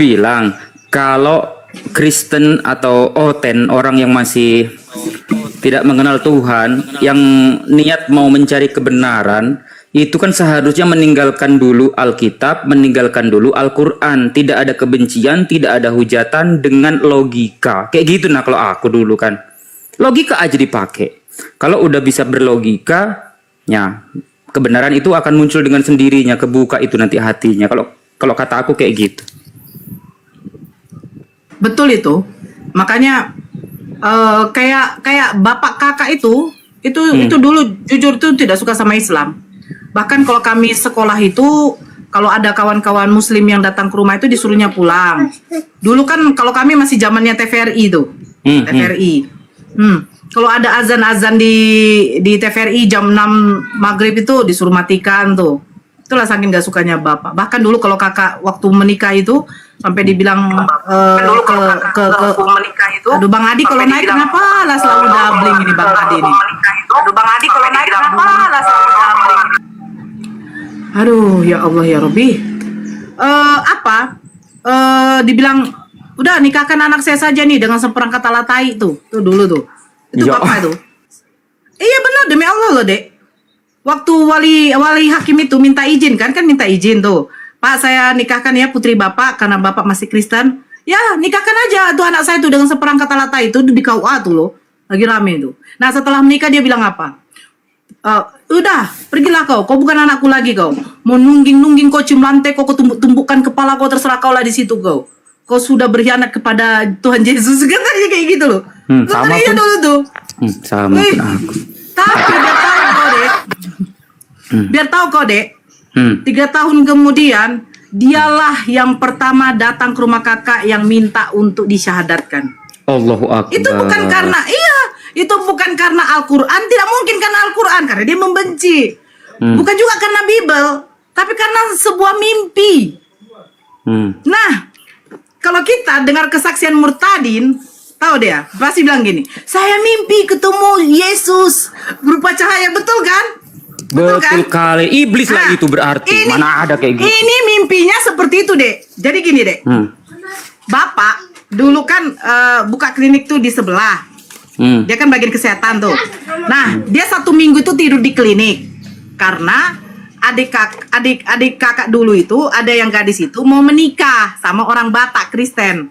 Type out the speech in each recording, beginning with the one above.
bilang kalau Kristen atau Oten, orang yang masih tidak mengenal Tuhan, yang niat mau mencari kebenaran, itu kan seharusnya meninggalkan dulu Alkitab, meninggalkan dulu Al-Quran. Tidak ada kebencian, tidak ada hujatan dengan logika. Kayak gitu nah kalau aku dulu kan. Logika aja dipakai. Kalau udah bisa berlogika, ya kebenaran itu akan muncul dengan sendirinya, kebuka itu nanti hatinya. Kalau kata aku kayak gitu. Betul itu. Makanya kayak bapak kakak itu dulu jujur tuh tidak suka sama Islam. Bahkan kalau kami sekolah itu, kalau ada kawan-kawan muslim yang datang ke rumah itu disuruhnya pulang. Dulu kan kalau kami masih zamannya TVRI tuh. TVRI. Kalau ada azan-azan di TVRI jam 6 maghrib itu disuruh matikan tuh. Itulah saking gak sukanya bapak. Bahkan dulu kalau kakak waktu menikah itu sampai dibilang aduh Bang Adi kalau naik kenapa lah selalu doubling ini Bang Adi ini. Aduh Bang Adi kalau naik kenapa lah selalu doubling ini. Aduh ya Allah ya Rabbi. Dibilang udah nikahkan anak saya saja nih dengan seperangkat alat tai tuh dulu tuh. Itu Ya. bapak itu. Iya benar demi Allah loh Dek. Waktu wali hakim itu minta izin kan minta izin tuh. Pak saya nikahkan ya putri bapak karena bapak masih Kristen. Ya nikahkan aja tuh anak saya tuh dengan seperangkat alat tai itu di KUA tuh loh. Lagi rame tuh. Nah setelah menikah dia bilang apa? Udah pergilah kau bukan anakku lagi kau. Mau nungging kau cium lantai kau tumbukkan kepala kau terserah kau lah di situ kau. Kau sudah berkhianat kepada Tuhan Yesus katanya kayak gitu loh. Sama pun dulu tuh. Sama pun aku. Tapi biar tahu kau Dek. Biar tahu kau Dek. 3 tahun kemudian dialah yang pertama datang ke rumah kakak yang minta untuk disyahadatkan. Allahu Akbar. Itu bukan karena Al-Quran, tidak mungkin karena Al-Quran karena dia membenci. Bukan juga karena Bible, tapi karena sebuah mimpi. Nah, kalau kita dengar kesaksian murtadin, tahu dia pasti bilang gini, saya mimpi ketemu Yesus berupa cahaya, betul kan? Betul kali. Iblis lah itu berarti. Mana ada kayak gitu. Ini mimpinya seperti itu, Dek. Jadi gini, Dek. Bapak dulu kan buka klinik tuh di sebelah. Dia kan bagian kesehatan tuh. Nah, dia 1 minggu itu tidur di klinik. Karena adik kakak dulu itu ada yang gadis itu mau menikah sama orang Batak Kristen.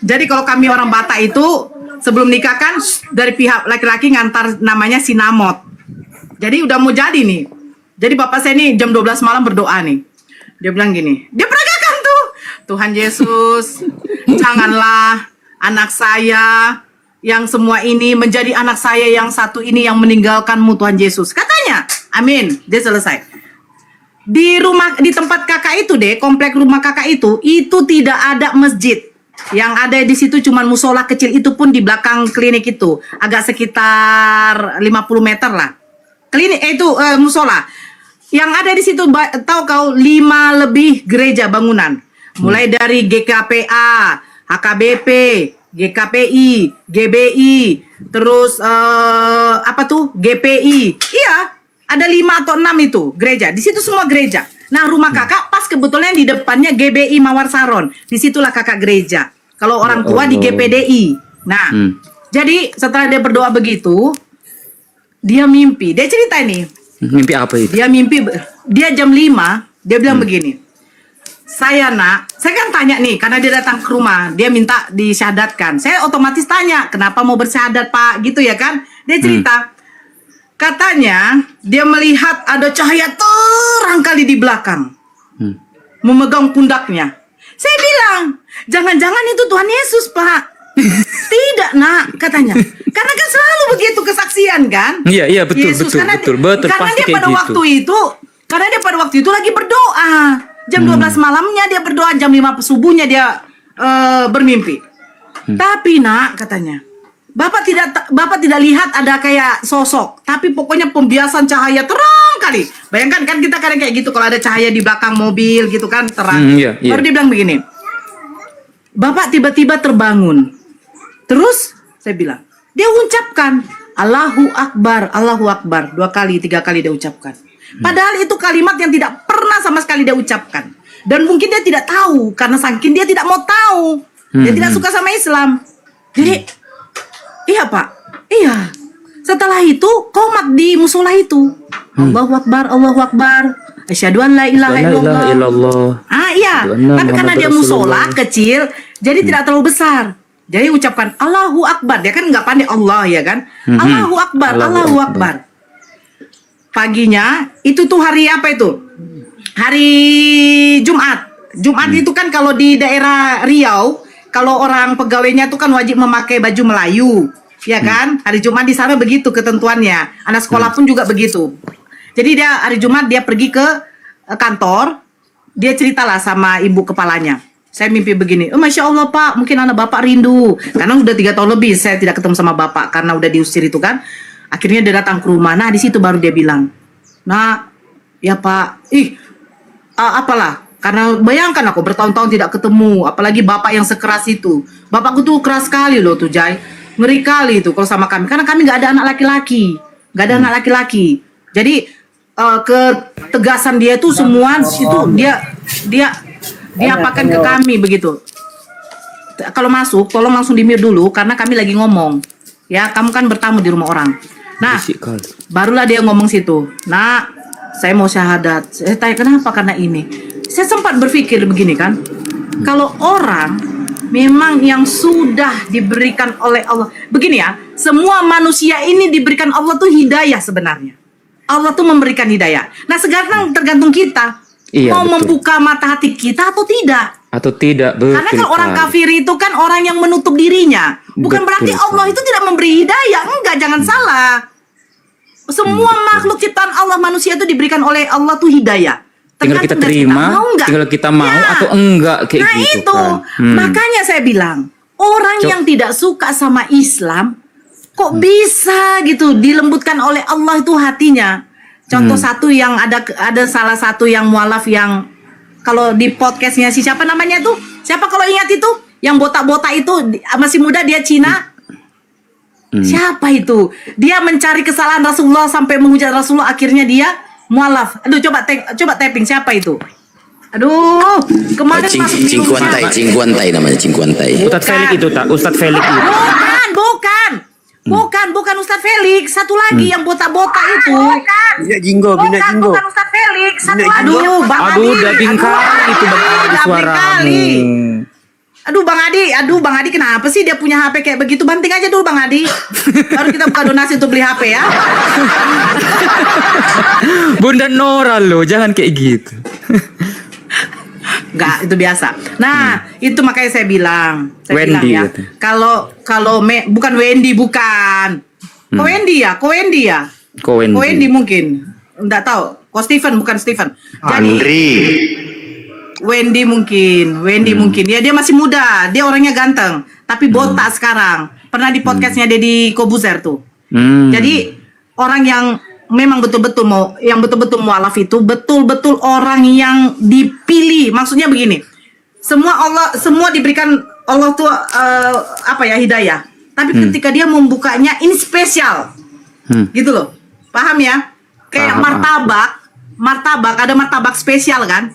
Jadi kalau kami orang Batak itu sebelum nikah kan dari pihak laki-laki ngantar namanya sinamot. Jadi udah mau jadi nih. Jadi bapak saya nih jam 12 malam berdoa nih. Dia bilang gini, dia peragakan tuh. Tuhan Yesus, janganlah anak saya yang semua ini menjadi anak saya yang satu ini yang meninggalkanmu Tuhan Yesus. Katanya, amin. Dia selesai. Di tempat kakak itu deh, komplek rumah kakak itu tidak ada masjid. Yang ada di situ cuma musola kecil, itu pun di belakang klinik itu. Agak sekitar 50 meter lah. Klinik itu musola. Yang ada di situ tahu kau 5 lebih gereja bangunan. Mulai dari GKPA, HKBP, GKPI, GBI, terus GPI. Iya, ada 5 atau 6 itu gereja. Di situ semua gereja. Nah, rumah kakak pas kebetulan di depannya GBI Mawar Saron. Disitulah kakak gereja. Kalau orang tua di GPDI. Nah, jadi setelah dia berdoa begitu, dia mimpi. Dia cerita ini. Mimpi apa itu? Dia mimpi, dia jam 5, dia bilang begini. Saya kan tanya nih, karena dia datang ke rumah, dia minta disyahadatkan. Saya otomatis tanya, kenapa mau bersyahadat Pak? Gitu ya kan? Dia cerita. Katanya, dia melihat ada cahaya terang kali di belakang. Memegang pundaknya. Saya bilang, jangan-jangan itu Tuhan Yesus Pak. Tidak Nak, katanya. Karena kan selalu begitu kesaksian kan? Iya betul Yesus, betul karena pasti dia kayak pada gitu. karena dia pada waktu itu lagi berdoa. Jam 12 malamnya dia berdoa, jam 5 subuhnya dia bermimpi. Tapi Nak, katanya, Bapak tidak lihat ada kayak sosok, tapi pokoknya pembiasan cahaya terang kali. Bayangkan kan kita kadang kayak gitu kalau ada cahaya di belakang mobil gitu kan terang. Iya. Baru dia bilang begini. Bapak tiba-tiba terbangun. Terus saya bilang, dia ucapkan Allahu Akbar, Allahu Akbar 2 kali, 3 kali dia ucapkan. Padahal itu kalimat yang tidak pernah sama sekali dia ucapkan. Dan mungkin dia tidak tahu karena saking dia tidak mau tahu. Dia tidak suka sama Islam. Jadi iya Pak, iya. Setelah itu qomat di musola itu. Allahu Akbar, Allahu Akbar. Asyhadu an la ilaha illallah. Iya. Tapi karena dia musola kecil, jadi tidak terlalu besar. Jadi ucapkan Allahu Akbar. Dia kan nggak pandai Allah ya kan. Allahu Akbar, Allahu Akbar. Paginya itu tuh hari apa itu? Hari Jumat. Jumat itu kan kalau di daerah Riau, kalau orang pegawainya tuh kan wajib memakai baju Melayu, ya kan? Hari Jumat di sana begitu ketentuannya. Anak sekolah pun juga begitu. Jadi dia hari Jumat dia pergi ke kantor, dia ceritalah sama ibu kepalanya. Saya mimpi begini, Masya Allah Pak, mungkin anak Bapak rindu. Karena udah 3 tahun lebih saya tidak ketemu sama Bapak, karena udah diusir itu kan. Akhirnya dia datang ke rumah, nah di situ baru dia bilang, nah, ya Pak, apalah. Karena bayangkan aku bertahun-tahun tidak ketemu, apalagi Bapak yang sekeras itu. Bapakku tuh keras sekali loh tuh Jai, ngeri kali itu kalau sama kami. Karena kami nggak ada anak laki-laki, anak laki-laki. Jadi ketegasan dia tuh semua itu dia apakan ke kami begitu. Kalau masuk, tolong langsung di-mute dulu karena kami lagi ngomong. Ya, kamu kan bertamu di rumah orang. Nah, barulah dia ngomong situ. Nah, saya mau syahadat. Saya tanya kenapa? Karena ini. Saya sempat berpikir begini kan. Kalau orang memang yang sudah diberikan oleh Allah. Begini ya, semua manusia ini diberikan Allah tuh hidayah sebenarnya. Allah tuh memberikan hidayah. Nah, sekarang tergantung kita. Mau membuka mata hati kita atau tidak. Betul. Karena kan orang kafir itu kan orang yang menutup dirinya. Bukan berarti Allah itu tidak memberi hidayah. Enggak, jangan salah. Semua makhluk ciptaan Allah, manusia itu diberikan oleh Allah tuh hidayah. Tinggal kita terima, tinggal kita mau atau enggak kayak nah gitu itu. kan. Makanya saya bilang, orang yang tidak suka sama Islam kok bisa gitu dilembutkan oleh Allah itu hatinya. Contoh satu yang ada salah satu yang mualaf yang kalau di podcastnya si siapa namanya tuh? Siapa kalau ingat itu? Yang botak-botak itu masih muda, dia Cina. Siapa itu? Dia mencari kesalahan Rasulullah sampai menghujat Rasulullah, akhirnya dia mualaf. Aduh, coba tapping siapa itu? Aduh, kemarin masuk Cingkuantai namanya, Cingkuantai. Ustadz Felix itu tak? Ustadz Felix itu. Bukan Ustadz Felix, satu lagi yang botak-botak itu. Bina Jinggo. Bukan Ustadz Felix, satu lagi. Aduh, daging kali itu Bang Adi suaramu. Aduh Bang Adi kenapa sih dia punya HP kayak begitu? Banting aja dulu Bang Adi. Baru kita buka donasi untuk beli HP ya. Bunda Nora loh, jangan kayak gitu. Enggak, itu biasa. Nah, itu makanya saya bilang Wendy ya. gitu. Kalau bukan Wendy, bukan. Ko Wendy mungkin. Enggak tahu. Ko Steven, bukan Steven. Andri. Wendy mungkin. Ya dia masih muda, dia orangnya ganteng, tapi botak sekarang. Pernah di podcastnya Deddy Kobuzer tuh. Jadi orang yang memang betul-betul mualaf itu betul-betul orang yang dipilih. Maksudnya begini, semua diberikan Allah tuh hidayah. Tapi ketika dia membukanya ini spesial, gitu loh. Paham ya? Kayak martabak ada martabak spesial kan?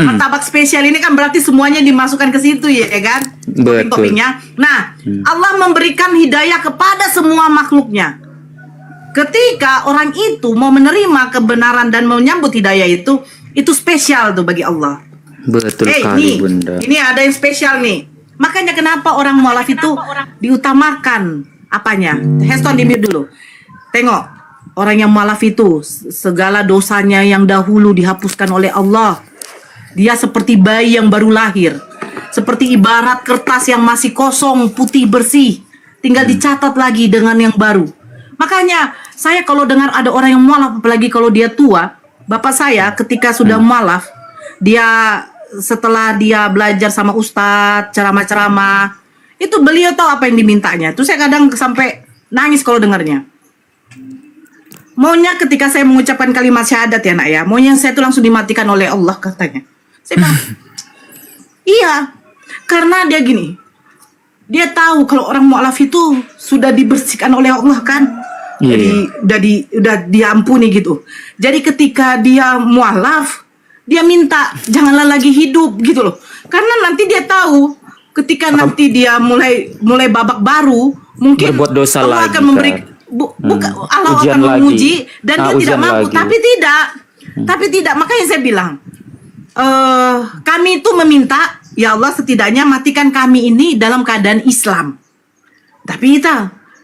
Martabak spesial ini kan berarti semuanya dimasukkan ke situ ya kan? Topping-toppingnya. Nah, Allah memberikan hidayah kepada semua makhluknya. Ketika orang itu mau menerima kebenaran dan menyambut hidayah itu spesial tuh bagi Allah. Betul sekali Bunda. Ini ada yang spesial nih. Makanya kenapa orang mualaf itu diutamakan apanya? Heston di-mute dulu. Tengok, orang yang mualaf itu segala dosanya yang dahulu dihapuskan oleh Allah. Dia seperti bayi yang baru lahir. Seperti ibarat kertas yang masih kosong, putih bersih. Tinggal dicatat lagi dengan yang baru. Makanya saya kalau dengar ada orang yang mualaf, apalagi kalau dia tua, bapak saya ketika sudah mualaf, dia setelah dia belajar sama ustadz, ceramah-ceramah, itu beliau tahu apa yang dimintanya. Terus saya kadang sampai nangis kalau dengarnya. Maunya ketika saya mengucapkan kalimat syahadat ya nak ya, maunya saya tuh langsung dimatikan oleh Allah katanya. Saya bilang, iya, karena dia gini, dia tahu kalau orang mualaf itu sudah dibersihkan oleh Allah kan. Jadi udah diampuni gitu. Jadi ketika dia mualaf, dia minta janganlah lagi hidup gitu loh. Karena nanti dia tahu ketika nanti dia mulai babak baru, mungkin Berbuat dosa Allah lagi, akan memberi kan? Allah Ujian akan menguji lagi. dan dia tidak Ujian mampu. lagi. Tapi tidak. Makanya saya bilang, kami itu meminta, ya Allah setidaknya matikan kami ini dalam keadaan Islam. Tapi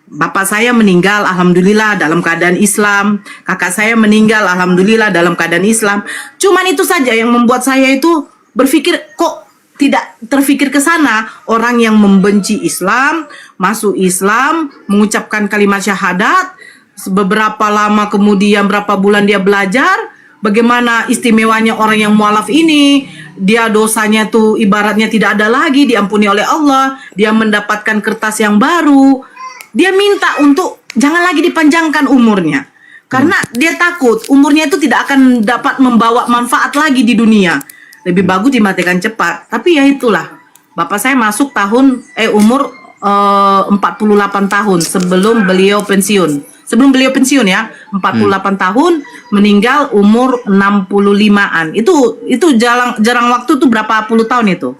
bapak saya meninggal, alhamdulillah dalam keadaan Islam. Kakak saya meninggal, alhamdulillah dalam keadaan Islam. Cuman itu saja yang membuat saya itu berpikir, kok tidak terfikir ke sana. Orang yang membenci Islam, masuk Islam, mengucapkan kalimat syahadat, beberapa lama kemudian berapa bulan dia belajar, bagaimana istimewanya orang yang mualaf ini. Dia dosanya tuh ibaratnya tidak ada lagi, diampuni oleh Allah. Dia mendapatkan kertas yang baru. Dia minta untuk jangan lagi dipanjangkan umurnya. Karena dia takut umurnya itu tidak akan dapat membawa manfaat lagi di dunia. Lebih bagus dimatikan cepat. Tapi ya itulah. Bapak saya masuk umur 48 tahun sebelum beliau pensiun. Sebelum beliau pensiun ya, 48 tahun, meninggal umur 65-an. Itu jarang waktu tuh berapa puluh tahun itu?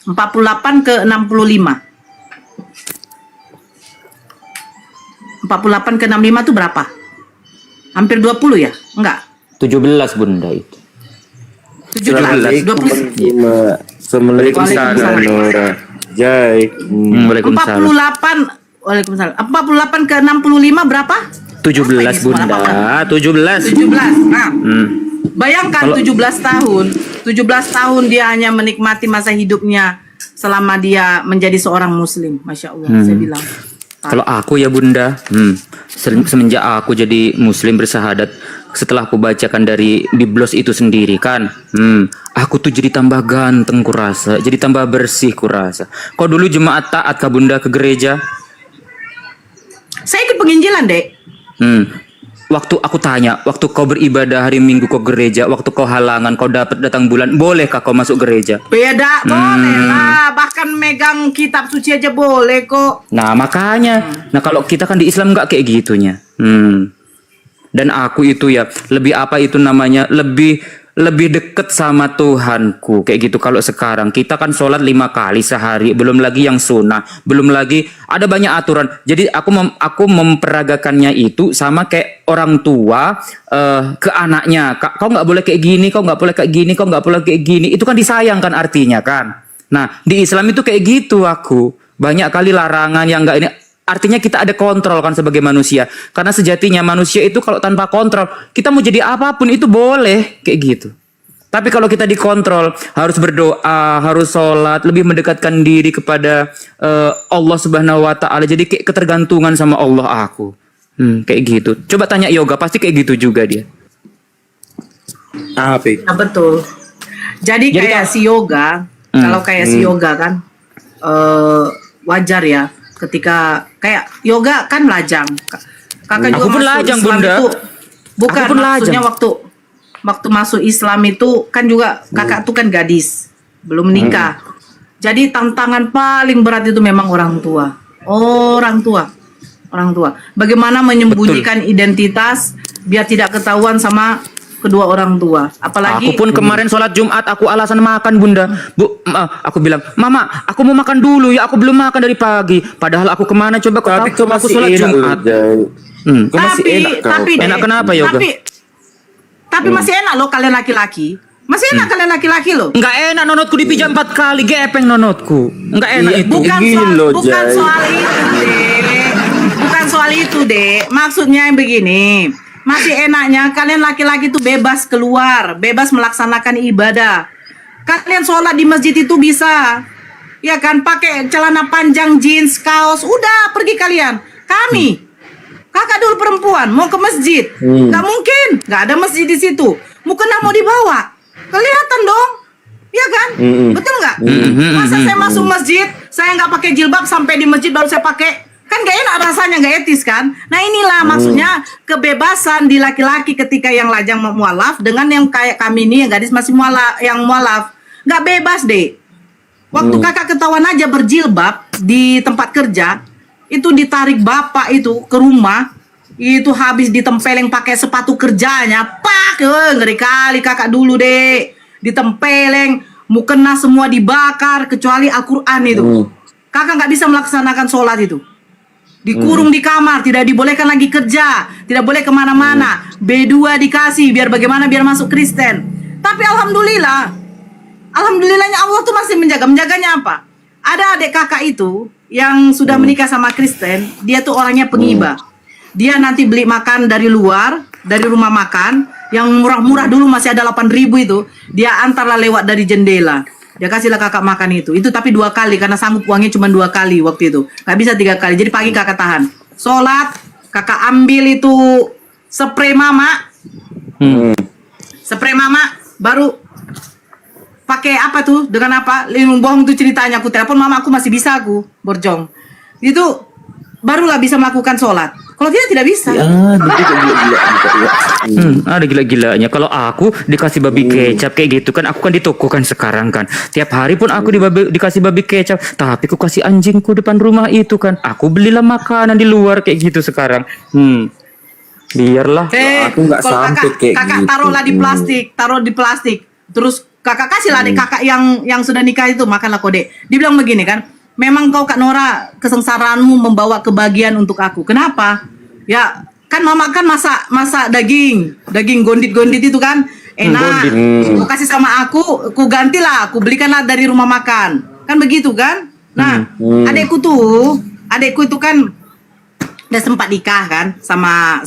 48 ke 65. 48 ke 65 itu berapa? Hampir 20 ya? Enggak. 17 Bunda itu. 17, 20. Waalaikumsalam. Jai. Waalaikumsalam. 48 48 ke 65 berapa? 17 Bunda. 17. 17. Nah, bayangkan Kalau- 17 tahun. 17 tahun dia hanya menikmati masa hidupnya selama dia menjadi seorang muslim. Masya Allah, saya bilang. Kalau aku ya Bunda, semenjak aku jadi muslim bersahadat, setelah aku bacakan dari biblos itu sendiri kan, aku tuh jadi tambah ganteng kurasa, jadi tambah bersih kurasa. Kau dulu jemaat taat kah Bunda ke gereja? Saya ikut penginjilan, Dek. Waktu aku tanya, waktu kau beribadah hari Minggu kau gereja, waktu kau halangan, kau dapat datang bulan, bolehkah kau masuk gereja? Beda, boleh lah. Bahkan megang kitab suci aja boleh kok. Nah makanya, nah kalau kita kan di Islam nggak kayak gitunya. Dan aku itu ya lebih apa itu namanya, lebih deket sama Tuhanku kayak gitu. Kalau sekarang kita kan sholat 5 kali sehari, belum lagi yang sunnah, belum lagi ada banyak aturan. Jadi aku memperagakannya itu sama kayak orang tua ke anaknya. Kau nggak boleh kayak gini, kau nggak boleh kayak gini, kau nggak boleh kayak gini. Itu kan disayangkan artinya kan. Nah di Islam itu kayak gitu aku. Banyak kali larangan yang nggak ini. Artinya kita ada kontrol kan sebagai manusia. Karena sejatinya manusia itu kalau tanpa kontrol, kita mau jadi apapun itu boleh kayak gitu. Tapi kalau kita dikontrol, harus berdoa, harus sholat, lebih mendekatkan diri kepada Allah Subhanahu Wa Taala. Jadi kayak ketergantungan sama Allah aku. Kayak gitu. Coba tanya Yoga, pasti kayak gitu juga dia. Apa? Nah, betul. Jadi kayak si yoga, kalau kayak si yoga kan wajar ya. Ketika kayak yoga kan lajang. Kakak Aku juga pun masuk lajang, Islam Bunda. itu bukan Aku pun maksudnya lajang. waktu masuk Islam itu kan juga kakak tuh kan gadis, belum menikah. Jadi tantangan paling berat itu memang orang tua. Orang tua. Bagaimana menyembunyikan identitas biar tidak ketahuan sama kedua orang tua. Apalagi Aku pun kemarin sholat Jumat, aku alasan makan Bunda. Aku bilang, Mama, aku mau makan dulu ya, aku belum makan dari pagi. Padahal aku kemana coba Tapi kau aku masih sholat enak Jumat. loh, Jai. Kau masih enak kau. tapi Enak Dek, kenapa, Yoga? Tapi masih enak loh kalian laki-laki. Masih enak kalian laki-laki loh. Enggak enak nonotku dipijam 4 kali, gepeng nonotku. Enggak enak Iya, itu. Gini loh, Bukan Jai. soal itu, Dek. Bukan soal itu, Dek. Maksudnya yang begini. Masih enaknya kalian laki-laki tuh bebas keluar, bebas melaksanakan ibadah. Kalian sholat di masjid itu bisa. Ya kan, pakai celana panjang, jeans, kaos, udah pergi kalian. Kami, kakak dulu perempuan, mau ke masjid. Nggak mungkin, nggak ada masjid di situ. Mukena mau dibawa. Kelihatan dong. Iya kan? Betul nggak? Masa saya masuk masjid, saya nggak pakai jilbab sampai di masjid baru saya pakai. Kan gak enak rasanya, gak etis kan? Nah inilah maksudnya kebebasan di laki-laki ketika yang lajang mualaf dengan yang kayak kami ini yang gadis masih mualaf. Gak bebas deh. Waktu kakak ketahuan aja berjilbab di tempat kerja, itu ditarik bapak itu ke rumah, itu habis ditempeleng pakai sepatu kerjanya. Pak, ngeri kali kakak dulu deh. ditempeleng, mukena semua dibakar kecuali Al-Quran itu. Kakak nggak bisa melaksanakan sholat itu. Dikurung di kamar, tidak dibolehkan lagi kerja, tidak boleh kemana-mana. B2 dikasih, biar bagaimana biar masuk Kristen. Tapi alhamdulillahnya Allah tuh masih menjaganya apa? Ada adik kakak itu yang sudah menikah sama Kristen, dia tuh orangnya pengibah. Dia nanti beli makan dari luar, dari rumah makan, yang murah-murah dulu masih ada 8.000 itu, dia antarlah lewat dari jendela. Dia kasihlah kakak makan itu tapi 2 kali karena sanggup uangnya cuma 2 kali waktu itu, nggak bisa 3 kali. Jadi pagi kakak tahan sholat, kakak ambil itu spray mama, spray mama, baru pakai apa tuh dengan apa lindung bohong tuh ceritanya. Aku telepon mama, aku masih bisa aku borjong itu, barulah bisa melakukan sholat. Kalau tidak bisa. Ada gila-gilanya. Kalau aku dikasih babi kecap kayak gitu kan, aku kan di toko kan sekarang kan. Tiap hari pun aku dikasih babi kecap, tapi aku kasih anjingku depan rumah itu kan. Aku belilah makanan di luar kayak gitu sekarang. Biarlah. Aku nggak Kalau sampai kayak kakak gitu. taruh di plastik. Terus kakak kasihlah adik kakak yang sudah nikah itu makanlah kode. Dia bilang begini kan, memang kau Kak Nora kesengsaraanmu membawa kebahagiaan untuk aku. Kenapa? Ya kan mama kan masak daging gondit itu kan enak. Kau kasih sama aku gantilah, aku belikanlah dari rumah makan. Kan begitu kan? Nah, adekku itu kan udah sempat nikah kan sama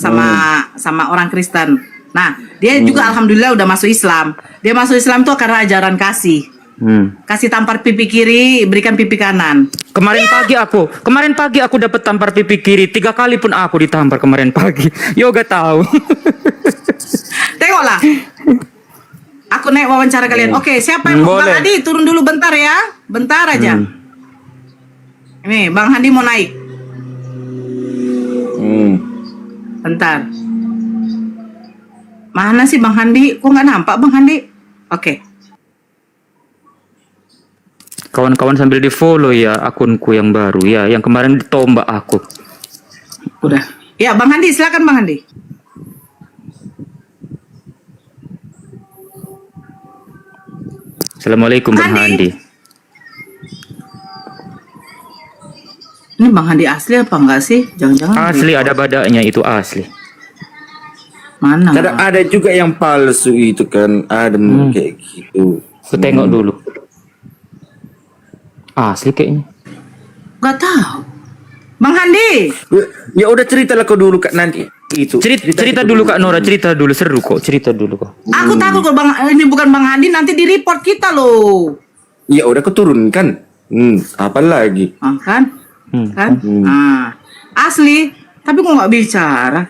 orang Kristen. Nah, dia juga alhamdulillah udah masuk Islam. Dia masuk Islam tuh karena ajaran kasih. Kasih tampar pipi kiri, berikan pipi kanan. Kemarin pagi aku dapat tampar pipi kiri 3 kali pun aku ditampar kemarin pagi. Yoga tahu. Tengoklah. Aku naik wawancara kalian. Oke, siapa yang mau? Bang Handi turun dulu bentar ya. Bentar aja. Ini Bang Handi mau naik. Bentar. Mana sih Bang Handi? Kok nggak nampak Bang Handi? Oke. Kawan-kawan sambil di follow ya akunku yang baru ya, yang kemarin ditombak aku. Udah. Ya Bang Handi, silakan Bang Handi. Assalamualaikum Bang Handi. Ini Bang Handi asli apa enggak sih? Jangan-jangan Asli, ada badaknya itu asli. mana? Ada juga yang palsu itu kan, ada kayak gitu. Aku tengok dulu. Asli kayaknya. Gak tahu. Bang Handi. Ya udah ceritalah kau dulu Kak nanti itu. Cerita dulu Kak Nora, cerita dulu, seru kok. Cerita dulu kok. Aku takut kalau ini bukan Bang Handi nanti di report kita loh. Ya udah kau turunkan. Apa lagi? Kan? Nah, asli, tapi kok nggak bicara?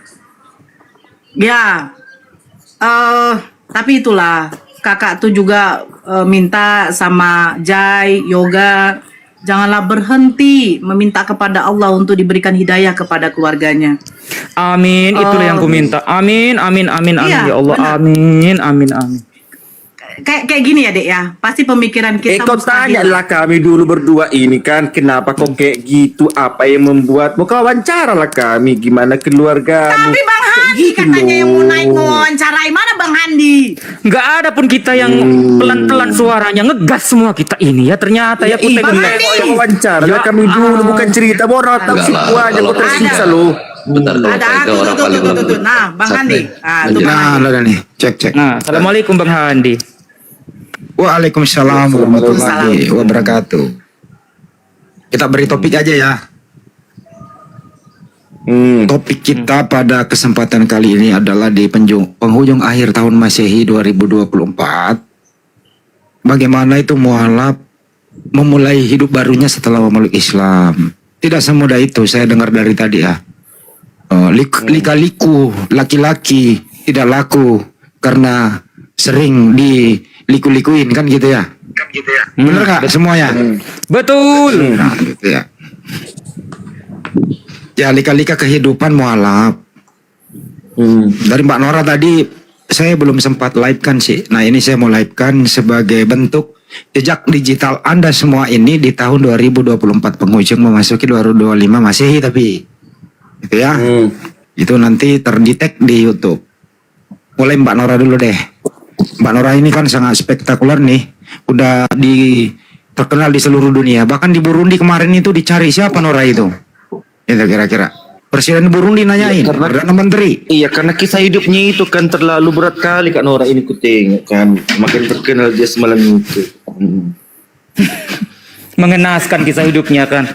Ya, tapi itulah kakak tuh juga minta sama Jai, Yoga, janganlah berhenti meminta kepada Allah untuk diberikan hidayah kepada keluarganya. Amin, itulah yang ku minta. Amin, amin, amin, amin. Iya, Ya Allah, benar. amin, amin, amin. Kayak gini ya Dek ya, pasti pemikiran kita Kau mustahil. tanyalah kami dulu berdua ini kan, kenapa kok kayak gitu? Apa yang membuatmu? Kau wawancaralah kami, gimana keluargamu? Tapi Bang Handi gitu katanya yang mau loh. naik mewawancarai, mana Bang Handi? Nggak ada pun kita yang pelan-pelan suaranya, ngegas semua kita ini ya. Ternyata ya aku Iya, tengok. kau yang wawancara lah kami dulu, bukan cerita. Orang tahu semuanya, kau tersiksa loh. Bentar loh, Ada itu orang paling tuh. Nah, Bang Handi. Ah, tuh Bang Handi. Nah, ada nih. Cek. Nah, assalamualaikum Bang Handi. Waalaikumsalam warahmatullahi wabarakatuh. Kita beri topik aja ya. Topik kita pada kesempatan kali ini adalah di penghujung akhir tahun Masehi 2024. Bagaimana itu mualaf memulai hidup barunya setelah memeluk Islam. Tidak semudah itu, saya dengar dari tadi ya. Lika-liku laki-laki tidak laku karena sering diliku-likuin kan gitu ya. Bener gak semuanya? Betul. Nah gitu ya. Ya lika-lika kehidupan mualaf. Dari Mbak Nora tadi saya belum sempat live kan sih. Nah ini saya mau live kan sebagai bentuk jejak digital Anda semua ini di tahun 2024 penghujung memasuki 2025 Masehi tapi gitu ya. Itu nanti terdetek di YouTube. Mulai Mbak Nora dulu deh. Mbak Nora ini kan sangat spektakuler nih. Udah terkenal di seluruh dunia. Bahkan di Burundi kemarin itu dicari siapa Nora itu. Itu kira-kira. Presiden Burundi nanyain, Perdana Menteri. Iya, karena kisah hidupnya itu kan terlalu berat kali Kak Nora ini ku tengok kan. Makin terkenal dia semalam itu. Mengenaskan kisah hidupnya kan.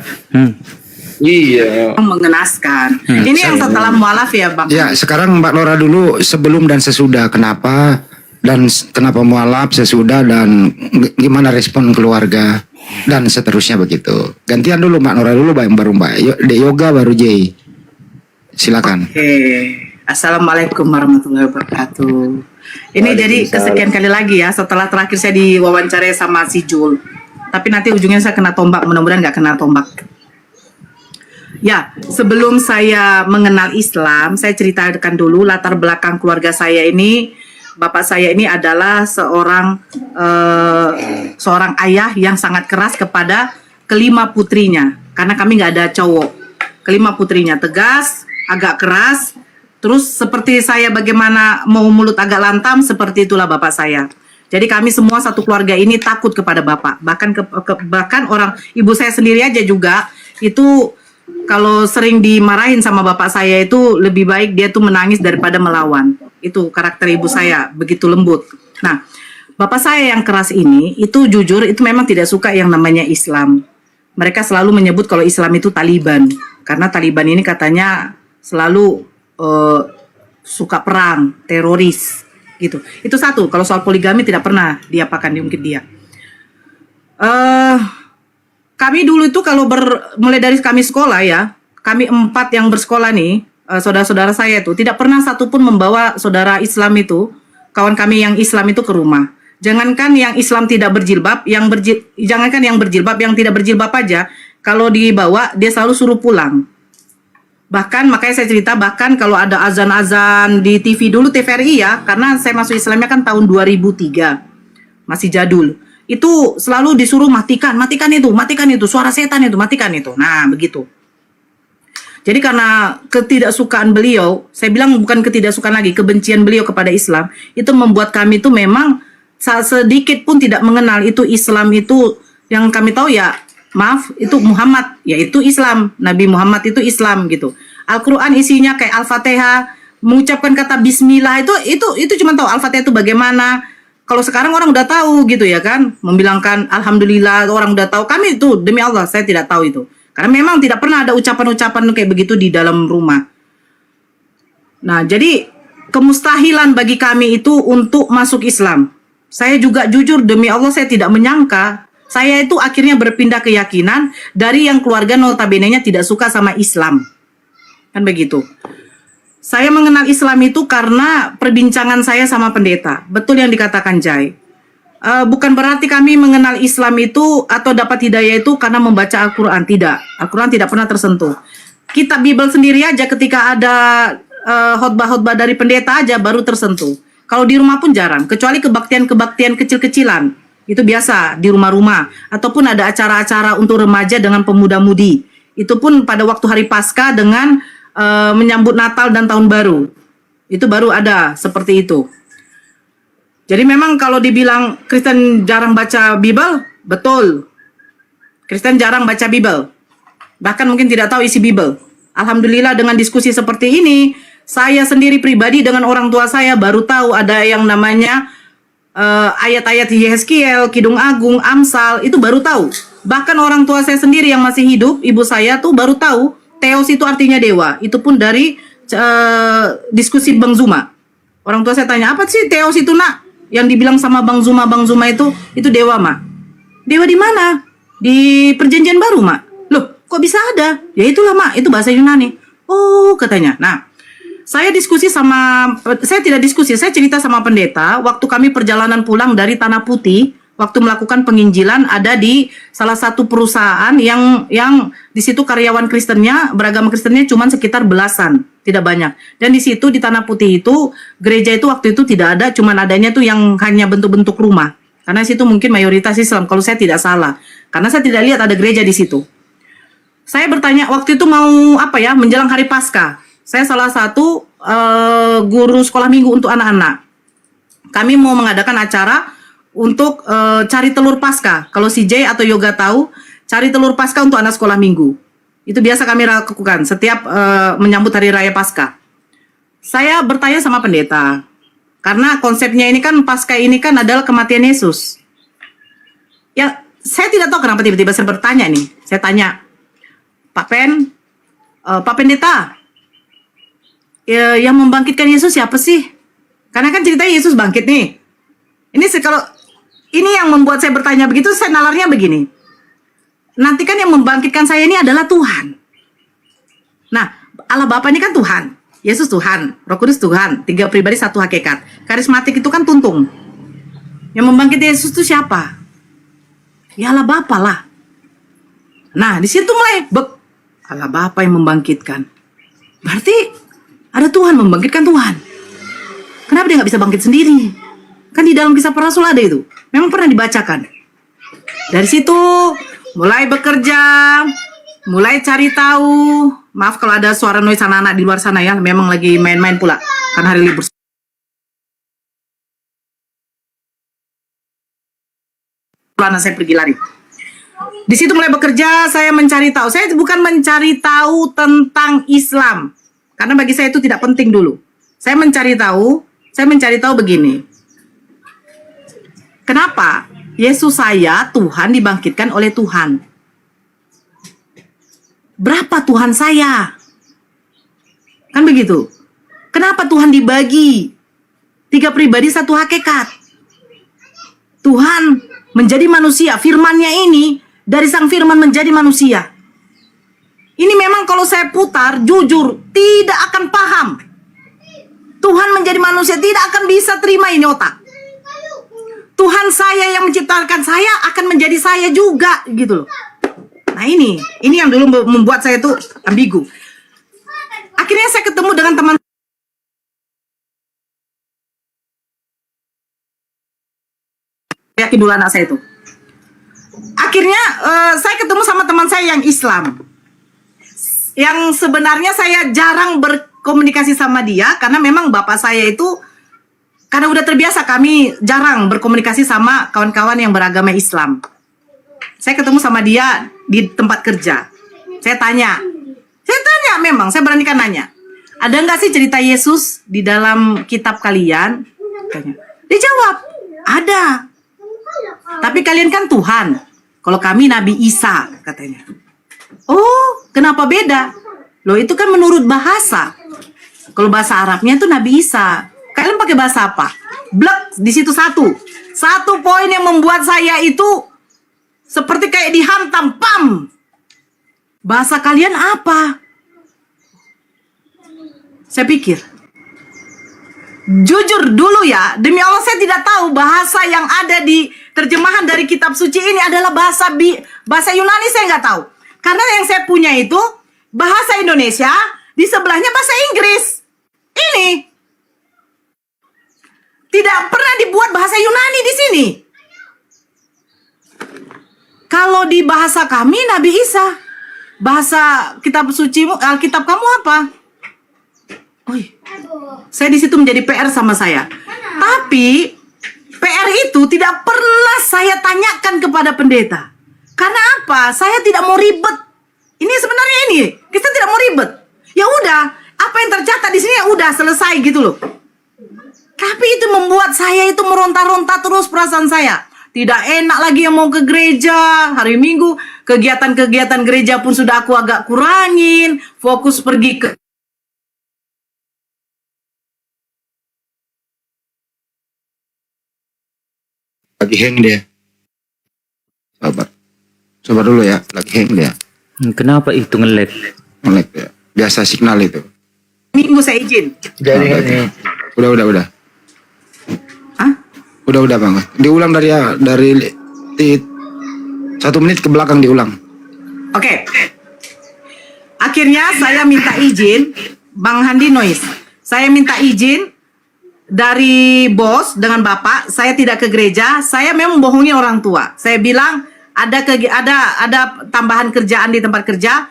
Iya. Mengenaskan. Ini yang setelah mualaf ya Bang. Ya, sekarang Mbak Nora dulu sebelum dan sesudah. Kenapa? Dan kenapa mualaf sesudah dan gimana respon keluarga dan seterusnya begitu. Gantian dulu Mbak Nora dulu baru Mbak Yoga baru Jay. Silakan. Oke. Assalamualaikum warahmatullahi wabarakatuh. Ini jadi kesekian kali lagi ya setelah terakhir saya diwawancarai sama si Jul. Tapi nanti ujungnya saya kena tombak, mudah-mudahan nggak kena tombak. Ya, sebelum saya mengenal Islam, saya ceritakan dulu latar belakang keluarga saya ini. Bapak saya ini adalah seorang ayah yang sangat keras kepada kelima putrinya. Karena kami nggak ada cowok. Kelima putrinya tegas, agak keras. Terus seperti saya bagaimana mau mulut agak lantam, seperti itulah bapak saya. Jadi kami semua satu keluarga ini takut kepada bapak. Bahkan orang ibu saya sendiri aja juga itu kalau sering dimarahin sama bapak saya itu lebih baik dia tuh menangis daripada melawan. Itu karakter ibu saya, begitu lembut. Nah, bapak saya yang keras ini itu jujur itu memang tidak suka yang namanya Islam. Mereka selalu menyebut kalau Islam itu Taliban. Karena Taliban ini katanya selalu suka perang, teroris gitu. Itu satu. Kalau soal poligami tidak pernah diapakan diungkit dia. Kami dulu itu kalau mulai dari kami sekolah ya, kami 4 yang bersekolah nih, saudara-saudara saya itu tidak pernah satupun membawa saudara Islam itu, kawan kami yang Islam itu ke rumah. Jangankan yang Islam tidak berjilbab, jangankan yang berjilbab, yang tidak berjilbab aja, kalau dibawa dia selalu suruh pulang. Bahkan makanya saya cerita, bahkan kalau ada azan-azan di TV dulu, TVRI ya, karena saya masuk Islamnya kan tahun 2003, masih jadul. Itu selalu disuruh matikan itu, suara setan itu, matikan itu. Nah, begitu. Jadi karena ketidaksukaan beliau, saya bilang bukan ketidaksukaan lagi, kebencian beliau kepada Islam, itu membuat kami itu memang sedikit pun tidak mengenal itu Islam itu, yang kami tahu ya, maaf, itu Muhammad, yaitu Islam. Nabi Muhammad itu Islam gitu. Al-Quran isinya kayak Al-Fatihah, mengucapkan kata Bismillah, itu cuma tahu Al-Fatihah itu bagaimana. Kalau sekarang orang udah tahu gitu ya kan, membilangkan Alhamdulillah, orang udah tahu. Kami itu, demi Allah, saya tidak tahu itu. Karena memang tidak pernah ada ucapan-ucapan kayak begitu di dalam rumah. Nah, jadi kemustahilan bagi kami itu untuk masuk Islam. Saya juga jujur, demi Allah, saya tidak menyangka. Saya itu akhirnya berpindah keyakinan dari yang keluarga notabene-nya tidak suka sama Islam. Kan begitu. Saya mengenal Islam itu karena perbincangan saya sama pendeta. Betul yang dikatakan Jai. Bukan berarti kami mengenal Islam itu atau dapat hidayah itu karena membaca Al-Quran. Tidak. Al-Quran tidak pernah tersentuh. Kitab Bible sendiri aja ketika ada khotbah-khotbah dari pendeta aja baru tersentuh. Kalau di rumah pun jarang. Kecuali kebaktian-kebaktian kecil-kecilan. Itu biasa di rumah-rumah. Ataupun ada acara-acara untuk remaja dengan pemuda-mudi. Itu pun pada waktu hari Paskah dengan menyambut Natal dan Tahun Baru. Itu baru ada seperti itu. Jadi memang kalau dibilang Kristen jarang baca Bible, betul. Kristen jarang baca Bible. Bahkan mungkin tidak tahu isi Bible. Alhamdulillah dengan diskusi seperti ini, saya sendiri pribadi dengan orang tua saya baru tahu ada yang namanya ayat-ayat Yehezkiel, Kidung Agung, Amsal, itu baru tahu. Bahkan orang tua saya sendiri yang masih hidup, ibu saya tuh baru tahu Theos itu artinya dewa. Itu pun dari diskusi Bang Zuma. Orang tua saya tanya, apa sih Theos itu nak? Yang dibilang sama Bang Zuma itu dewa, Mak. Dewa di mana? Di Perjanjian Baru, Mak. Loh, kok bisa ada? Ya itulah, Mak, itu bahasa Yunani. Oh, katanya. Nah, saya tidak diskusi, saya cerita sama pendeta waktu kami perjalanan pulang dari Tanah Putih, waktu melakukan penginjilan ada di salah satu perusahaan yang di situ karyawan Kristennya, beragama Kristennya cuma sekitar belasan, tidak banyak. Dan di situ di Tanah Putih itu gereja itu waktu itu tidak ada, cuma adanya tuh yang hanya bentuk-bentuk rumah. Karena situ mungkin mayoritas Islam kalau saya tidak salah. Karena saya tidak lihat ada gereja di situ. Saya bertanya waktu itu mau menjelang hari Paskah. Saya salah satu guru sekolah minggu untuk anak-anak. kami mau mengadakan acara untuk cari telur Paskah. Kalau si Jay atau Yoga tahu, cari telur Paskah untuk anak sekolah minggu. Itu biasa kami lakukan setiap menyambut hari raya Paskah. Saya bertanya sama pendeta, karena konsepnya ini kan Paskah ini kan adalah kematian Yesus. Ya, saya tidak tahu kenapa tiba-tiba saya bertanya nih. Saya tanya, Pak Pendeta, yang membangkitkan Yesus siapa sih? Karena kan ceritanya Yesus bangkit nih. Kalau ini yang membuat saya bertanya begitu, saya nalarnya begini. Nanti kan yang membangkitkan saya ini adalah Tuhan. Nah, Allah Bapa ini kan Tuhan. Yesus Tuhan, Roh Kudus Tuhan, 3 pribadi 1 hakikat. Karismatik itu kan tuntung. Yang membangkitkan Yesus itu siapa? Ya Allah Bapa lah. Nah, di situ mulai Allah Bapa yang membangkitkan. Berarti ada Tuhan membangkitkan Tuhan. Kenapa dia nggak bisa bangkit sendiri? Kan di dalam Kisah Para Rasul ada itu. Memang pernah dibacakan. Dari situ mulai bekerja, mulai cari tahu. Maaf kalau ada suara noise anak-anak di luar sana ya. Memang lagi main-main pula karena hari libur. Anak saya pergi lari. Di situ mulai bekerja, saya mencari tahu. Saya bukan mencari tahu tentang Islam, karena bagi saya itu tidak penting dulu. Saya mencari tahu begini. Kenapa Yesus saya, Tuhan, dibangkitkan oleh Tuhan? Berapa Tuhan saya? Kan begitu. Kenapa Tuhan dibagi? 3 pribadi 1 hakikat. Tuhan menjadi manusia, firman-Nya ini dari sang firman menjadi manusia. Ini memang kalau saya putar, jujur, tidak akan paham. Tuhan menjadi manusia, tidak akan bisa terima ini otak. Tuhan saya yang menciptakan saya akan menjadi saya juga, gitu loh. Nah ini yang dulu membuat saya itu ambigu. Akhirnya saya ketemu dengan teman. Yakin dulu anak saya itu. Akhirnya saya ketemu sama teman saya yang Islam, yang sebenarnya saya jarang berkomunikasi sama dia karena memang bapak saya itu karena udah terbiasa, kami jarang berkomunikasi sama kawan-kawan yang beragama Islam. Saya ketemu sama dia di tempat kerja. Saya tanya memang saya beranikan nanya, ada nggak sih cerita Yesus di dalam kitab kalian? Tanya. Dia jawab, ada. Tapi kalian kan Tuhan. Kalau kami Nabi Isa, katanya. Oh, kenapa beda? Loh, itu kan menurut bahasa. Kalau bahasa Arabnya itu Nabi Isa. Kalian pakai bahasa apa? Blek, di situ satu poin yang membuat saya itu seperti kayak dihantam, pam. Bahasa kalian apa? Saya pikir, jujur dulu ya, demi Allah saya tidak tahu bahasa yang ada di terjemahan dari kitab suci ini adalah bahasa Yunani, saya nggak tahu. Karena yang saya punya itu bahasa Indonesia, di sebelahnya bahasa Inggris. Ini tidak pernah dibuat bahasa Yunani di sini. Kalau di bahasa kami Nabi Isa, bahasa kitab suci Alkitab kamu apa? Oi, saya di situ menjadi PR sama saya. Tapi PR itu tidak pernah saya tanyakan kepada pendeta. Karena apa? Saya tidak mau ribet. Ini sebenarnya kita tidak mau ribet. Ya udah, apa yang tercatat di sini ya udah selesai gitu loh. Tapi itu membuat saya itu meronta-ronta terus perasaan saya. Tidak enak lagi yang mau ke gereja hari Minggu. Kegiatan-kegiatan gereja pun sudah aku agak kurangin. Fokus pergi ke Lagi hang dia. Sabar dulu ya, lagi hang dia. Kenapa itu nge-lag? Nge-lag ya. Biasa signal itu. Minggu saya izin. Jadi udah. Hah? Udah Bang. Diulang dari 1 menit ke belakang diulang. Oke. Akhirnya saya minta izin, Bang Handi Noise. Saya minta izin dari bos dengan bapak, saya tidak ke gereja. Saya memang bohongi orang tua. Saya bilang ada tambahan kerjaan di tempat kerja.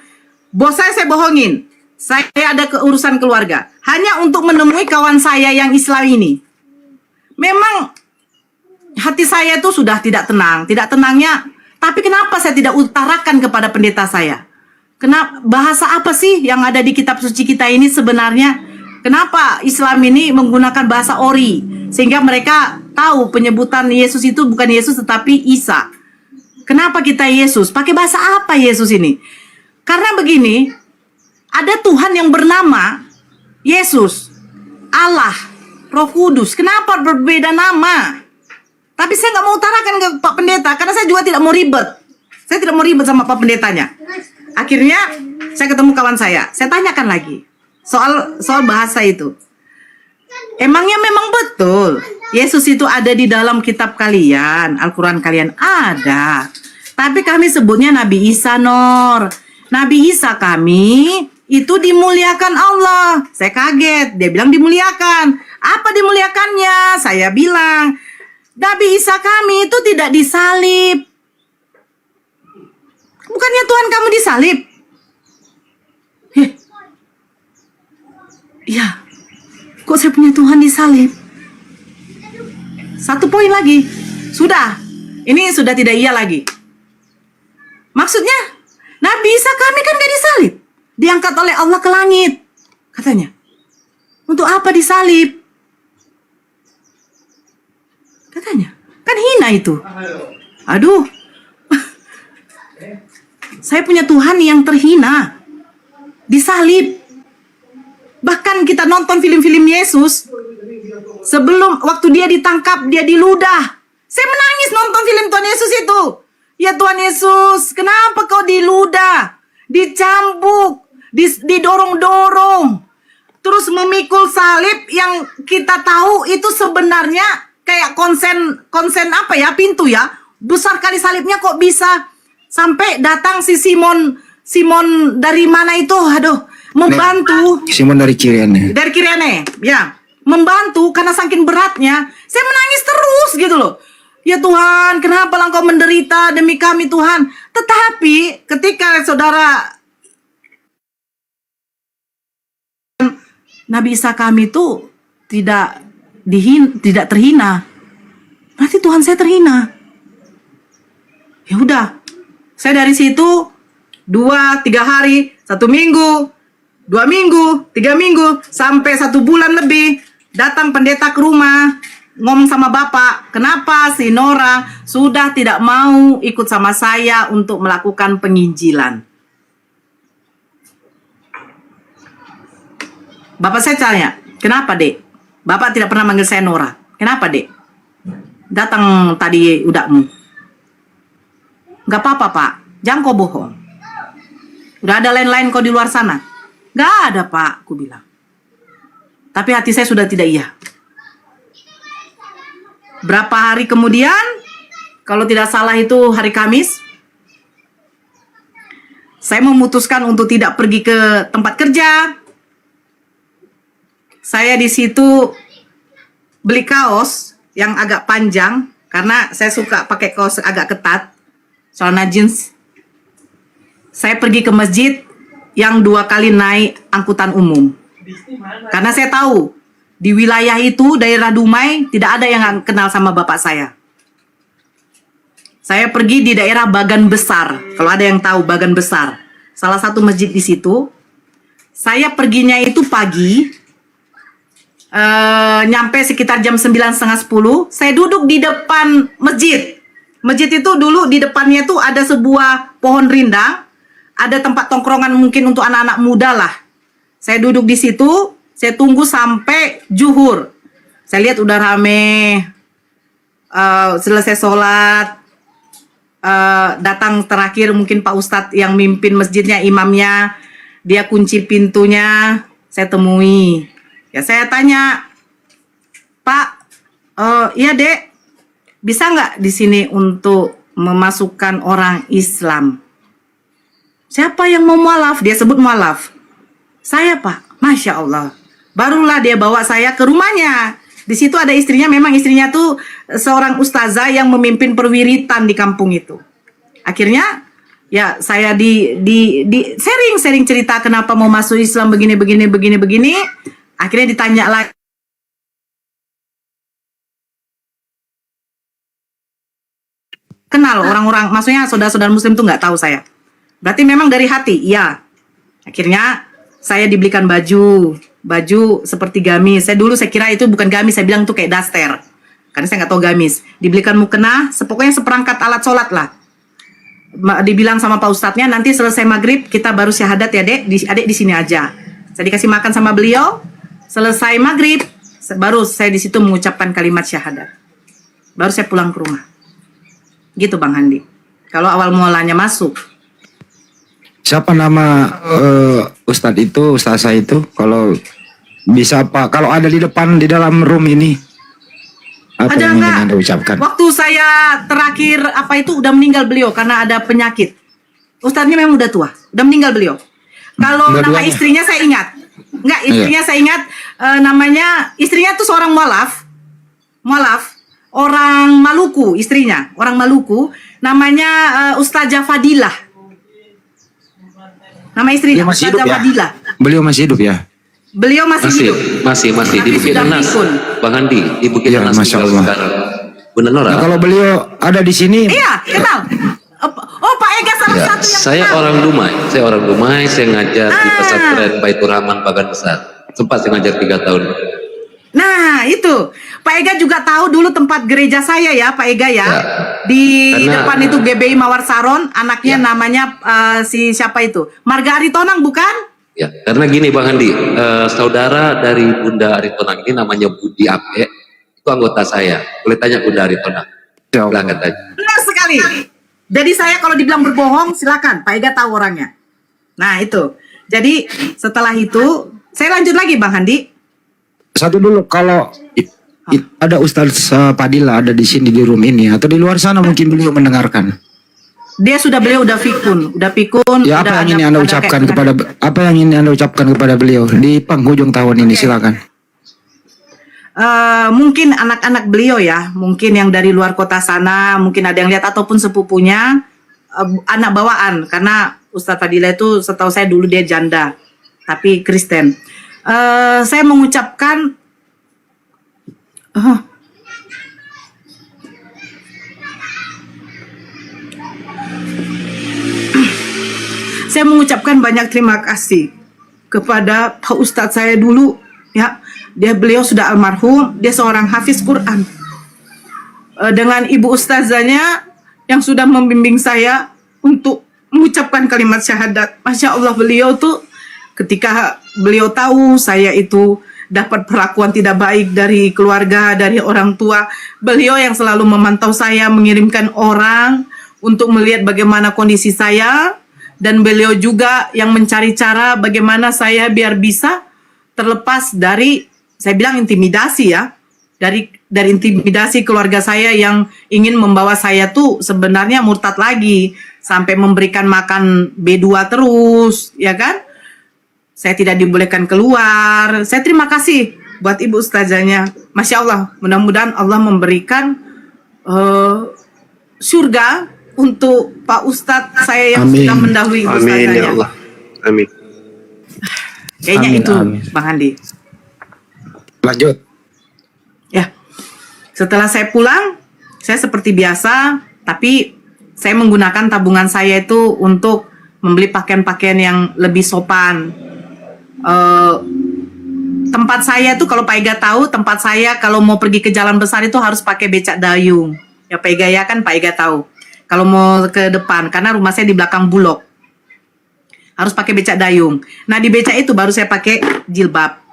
Bos saya bohongin. Saya ada urusan keluarga. Hanya untuk menemui kawan saya yang Islam ini. memang hati saya itu sudah tidak tenang. Tidak tenangnya, tapi kenapa saya tidak utarakan kepada pendeta saya? Kenapa, bahasa apa sih yang ada di kitab suci kita ini sebenarnya? Kenapa Islam ini menggunakan bahasa Ori? Sehingga mereka tahu penyebutan Yesus itu bukan Yesus tetapi Isa. Kenapa kita Yesus? Pakai bahasa apa Yesus ini? Karena begini, ada Tuhan yang bernama Yesus, Allah, Roh Kudus. Kenapa berbeda nama? Tapi saya nggak mau utarakan ke Pak Pendeta karena saya juga tidak mau ribet. Saya tidak mau ribet sama Pak Pendetanya. Akhirnya saya ketemu kawan saya tanyakan lagi soal bahasa itu. Emangnya memang betul Yesus itu ada di dalam kitab kalian, Al-Quran kalian? Ada. Tapi kami sebutnya Nabi Isa, Nor. Nabi Isa kami itu dimuliakan Allah. Saya kaget, dia bilang dimuliakan. Apa dimuliakannya? Saya bilang, Nabi Isa kami itu tidak disalib. Bukannya Tuhan kamu disalib? Iya. Kok saya punya Tuhan disalib? Satu poin lagi. Sudah. Ini sudah tidak iya lagi. Maksudnya, Nabi Isa kami kan gak disalib. Diangkat oleh Allah ke langit. Katanya. Untuk apa disalib? Katanya. Kan hina itu. Aduh. Saya punya Tuhan yang terhina. Disalib. Bahkan kita nonton film-film Yesus. Sebelum waktu dia ditangkap, dia diludah. Saya menangis nonton film Tuhan Yesus itu. Ya Tuhan Yesus, kenapa kau diludah? Dicambuk. Didorong-dorong. Terus memikul salib yang kita tahu itu sebenarnya kayak konsen apa ya, pintu ya. Besar kali salibnya kok bisa. Sampai datang si Simon dari mana itu, aduh, membantu. Simon dari Kirene. Dari Kirene, ya, membantu karena saking beratnya. Saya menangis terus gitu loh. Ya Tuhan, kenapa Engkau menderita demi kami Tuhan? Tetapi ketika saudara Nabi Isa kami itu tidak terhina, berarti Tuhan saya terhina. Ya udah. Saya dari situ 2-3 hari, 1 minggu, 2 minggu, 3 minggu, sampai 1 bulan lebih, datang pendeta ke rumah, ngomong sama bapak, kenapa si Nora sudah tidak mau ikut sama saya untuk melakukan penginjilan. Bapak saya tanya, kenapa dek? Bapak tidak pernah manggil saya Nora. Kenapa dek? Datang tadi udakmu. Gak apa-apa pak, jangan kau bohong. Udah ada lain-lain kau di luar sana? Gak ada pak, aku bilang. Tapi hati saya sudah tidak iya. Berapa hari kemudian, kalau tidak salah itu hari Kamis, saya memutuskan untuk tidak pergi ke tempat kerja. Saya di situ beli kaos yang agak panjang, karena saya suka pakai kaos agak ketat. Celana jeans. Saya pergi ke masjid yang 2 kali naik angkutan umum. Karena saya tahu di wilayah itu, daerah Dumai, tidak ada yang kenal sama bapak saya. Saya pergi di daerah Bagan Besar. Kalau ada yang tahu Bagan Besar, salah satu masjid di situ. Saya perginya itu pagi, nyampe sekitar jam 9:30. Saya duduk di depan masjid. Masjid itu dulu di depannya tuh ada sebuah pohon rindang, ada tempat tongkrongan mungkin untuk anak-anak muda lah. Saya duduk di situ, saya tunggu sampai zuhur. Saya lihat udah rame, selesai sholat, datang terakhir mungkin Pak Ustadz yang mimpin masjidnya, imamnya, dia kunci pintunya, saya temui. Ya saya tanya, Pak, iya dek, bisa nggak di sini untuk memasukkan orang Islam? Siapa yang mau mualaf? Dia sebut mualaf. Saya pak, Masya Allah. Barulah dia bawa saya ke rumahnya. Di situ ada istrinya, memang istrinya tuh seorang ustazah yang memimpin perwiritan di kampung itu. Akhirnya ya saya sharing cerita kenapa mau masuk Islam begini. Akhirnya ditanya lagi. kenal orang-orang, maksudnya saudara-saudara muslim tuh nggak tahu saya. Berarti memang dari hati, iya. Akhirnya saya dibelikan baju seperti gamis. Saya kira itu bukan gamis, saya bilang itu kayak daster. Karena saya nggak tahu gamis. Dibelikan mukena, pokoknya seperangkat alat sholat lah. Dibilang sama Pak Ustadznya, nanti selesai maghrib kita baru syahadat ya dek, adek di sini aja. Saya dikasih makan sama beliau, selesai maghrib, baru saya di situ mengucapkan kalimat syahadat. Baru saya pulang ke rumah. Gitu Bang Handi. Kalau awal mulanya masuk. Siapa nama Ustadz itu, Ustazah itu? Kalau bisa Pak, kalau ada di depan di dalam room ini, apa Ada yang ingin enggak? Anda ucapkan? Waktu saya terakhir udah meninggal beliau karena ada penyakit. Ustadznya memang udah tua, udah meninggal beliau. Kalau nama Dua-duanya? istrinya saya ingat. Enggak, istrinya saya ingat namanya, istrinya tuh seorang mualaf. Orang Maluku, istrinya, orang Maluku, namanya Ustazah Fadilah. Nama istrinya Dia masih hidup Ustazah ya? Fadilah. Beliau masih hidup ya? Beliau masih hidup. masih Tapi di Bukit sudah Nanas, pikun. Bang Andi, di Bukit Ya, Nanas Masya tinggal Allah. sekarang. Benar Nora? Nah, kalau beliau ada di sini, Iya, kenal. Oh, Pak Ega salah Ya, satu yang saya kenal. orang Dumai, saya ngajar di pesantren Baitur Rahman Bagan Besar. Sempat saya ngajar 3 tahun. Nah, itu. Pak Ega juga tahu dulu tempat gereja saya ya, Pak Ega ya. Ya. Di Karena- depan itu GBI Mawar Saron, anaknya namanya si siapa itu? Marga Aritonang bukan? Ya, karena gini Bang Andi, saudara dari Bunda Aritonang ini namanya Budi Ape, itu anggota saya. Boleh tanya Bunda Aritonang. Ya Allah. Silakan tanya. Benar sekali. Jadi saya kalau dibilang berbohong, silakan. Pak Ega tahu orangnya. Nah, itu. Jadi setelah itu, saya lanjut lagi Bang Handi. satu dulu, kalau ada Ustaz Padilla ada di sini di room ini atau di luar sana mungkin beliau mendengarkan. Beliau udah pikun. Ya, udah apa yang ada- ingin Anda ada ucapkan kayak- kepada apa yang ingin Anda ucapkan kepada beliau di penghujung tahun ini, silakan. Mungkin anak-anak beliau ya, mungkin yang dari luar kota sana, mungkin ada yang lihat ataupun sepupunya, anak bawaan, karena Ustadz Fadila itu setahu saya dulu dia janda, tapi Kristen. Saya mengucapkan saya mengucapkan banyak terima kasih kepada Pak Ustadz saya dulu ya. Beliau sudah almarhum, dia seorang hafiz Quran. Dengan ibu ustazahnya yang sudah membimbing saya untuk mengucapkan kalimat syahadat. Masya Allah, beliau tuh ketika beliau tahu saya itu dapat perlakuan tidak baik dari keluarga, dari orang tua, beliau yang selalu memantau saya, mengirimkan orang untuk melihat bagaimana kondisi saya, dan beliau juga yang mencari cara bagaimana saya biar bisa terlepas dari, saya bilang intimidasi ya, dari intimidasi keluarga saya yang ingin membawa saya tuh sebenarnya murtad lagi, sampai memberikan makan B2 terus, ya kan? Saya tidak dibolehkan keluar. Saya terima kasih buat ibu ustazahnya. Masya Allah, mudah-mudahan Allah memberikan surga untuk Pak Ustadz saya yang Amin. sudah mendahului ibu Amin ustazahnya. ya Allah. Amin. Kayaknya Amin, itu, amin. Bang Andi. Lanjut. Ya, setelah saya pulang, saya seperti biasa, tapi saya menggunakan tabungan saya itu untuk membeli pakaian-pakaian yang lebih sopan. Tempat saya tuh, kalau Pak Ega tahu, tempat saya kalau mau pergi ke jalan besar itu harus pakai becak dayung. Ya Pak Ega ya kan, Pak Ega tahu. Kalau mau ke depan, karena rumah saya di belakang Bulog. Harus pakai becak dayung. Nah, di becak itu baru saya pakai jilbab.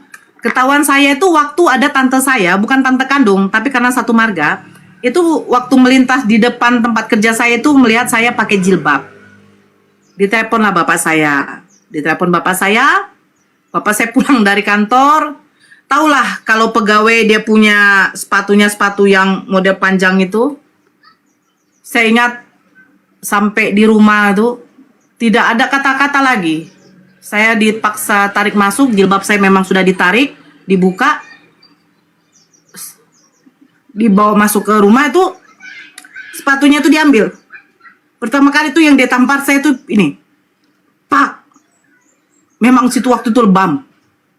Ketahuan saya itu waktu ada tante saya, bukan tante kandung, tapi karena satu marga, itu waktu melintas di depan tempat kerja saya itu melihat saya pakai jilbab. Diteleponlah bapak saya. Ditelepon bapak saya pulang dari kantor, tahulah kalau pegawai dia punya sepatunya sepatu yang model panjang itu. Saya ingat sampai di rumah tuh tidak ada kata-kata lagi. Saya dipaksa tarik masuk, jilbab saya memang sudah ditarik, dibuka, dibawa masuk ke rumah itu, sepatunya itu diambil. Pertama kali tuh yang dia tampar saya tuh ini, Pak, memang situ waktu itu lebam.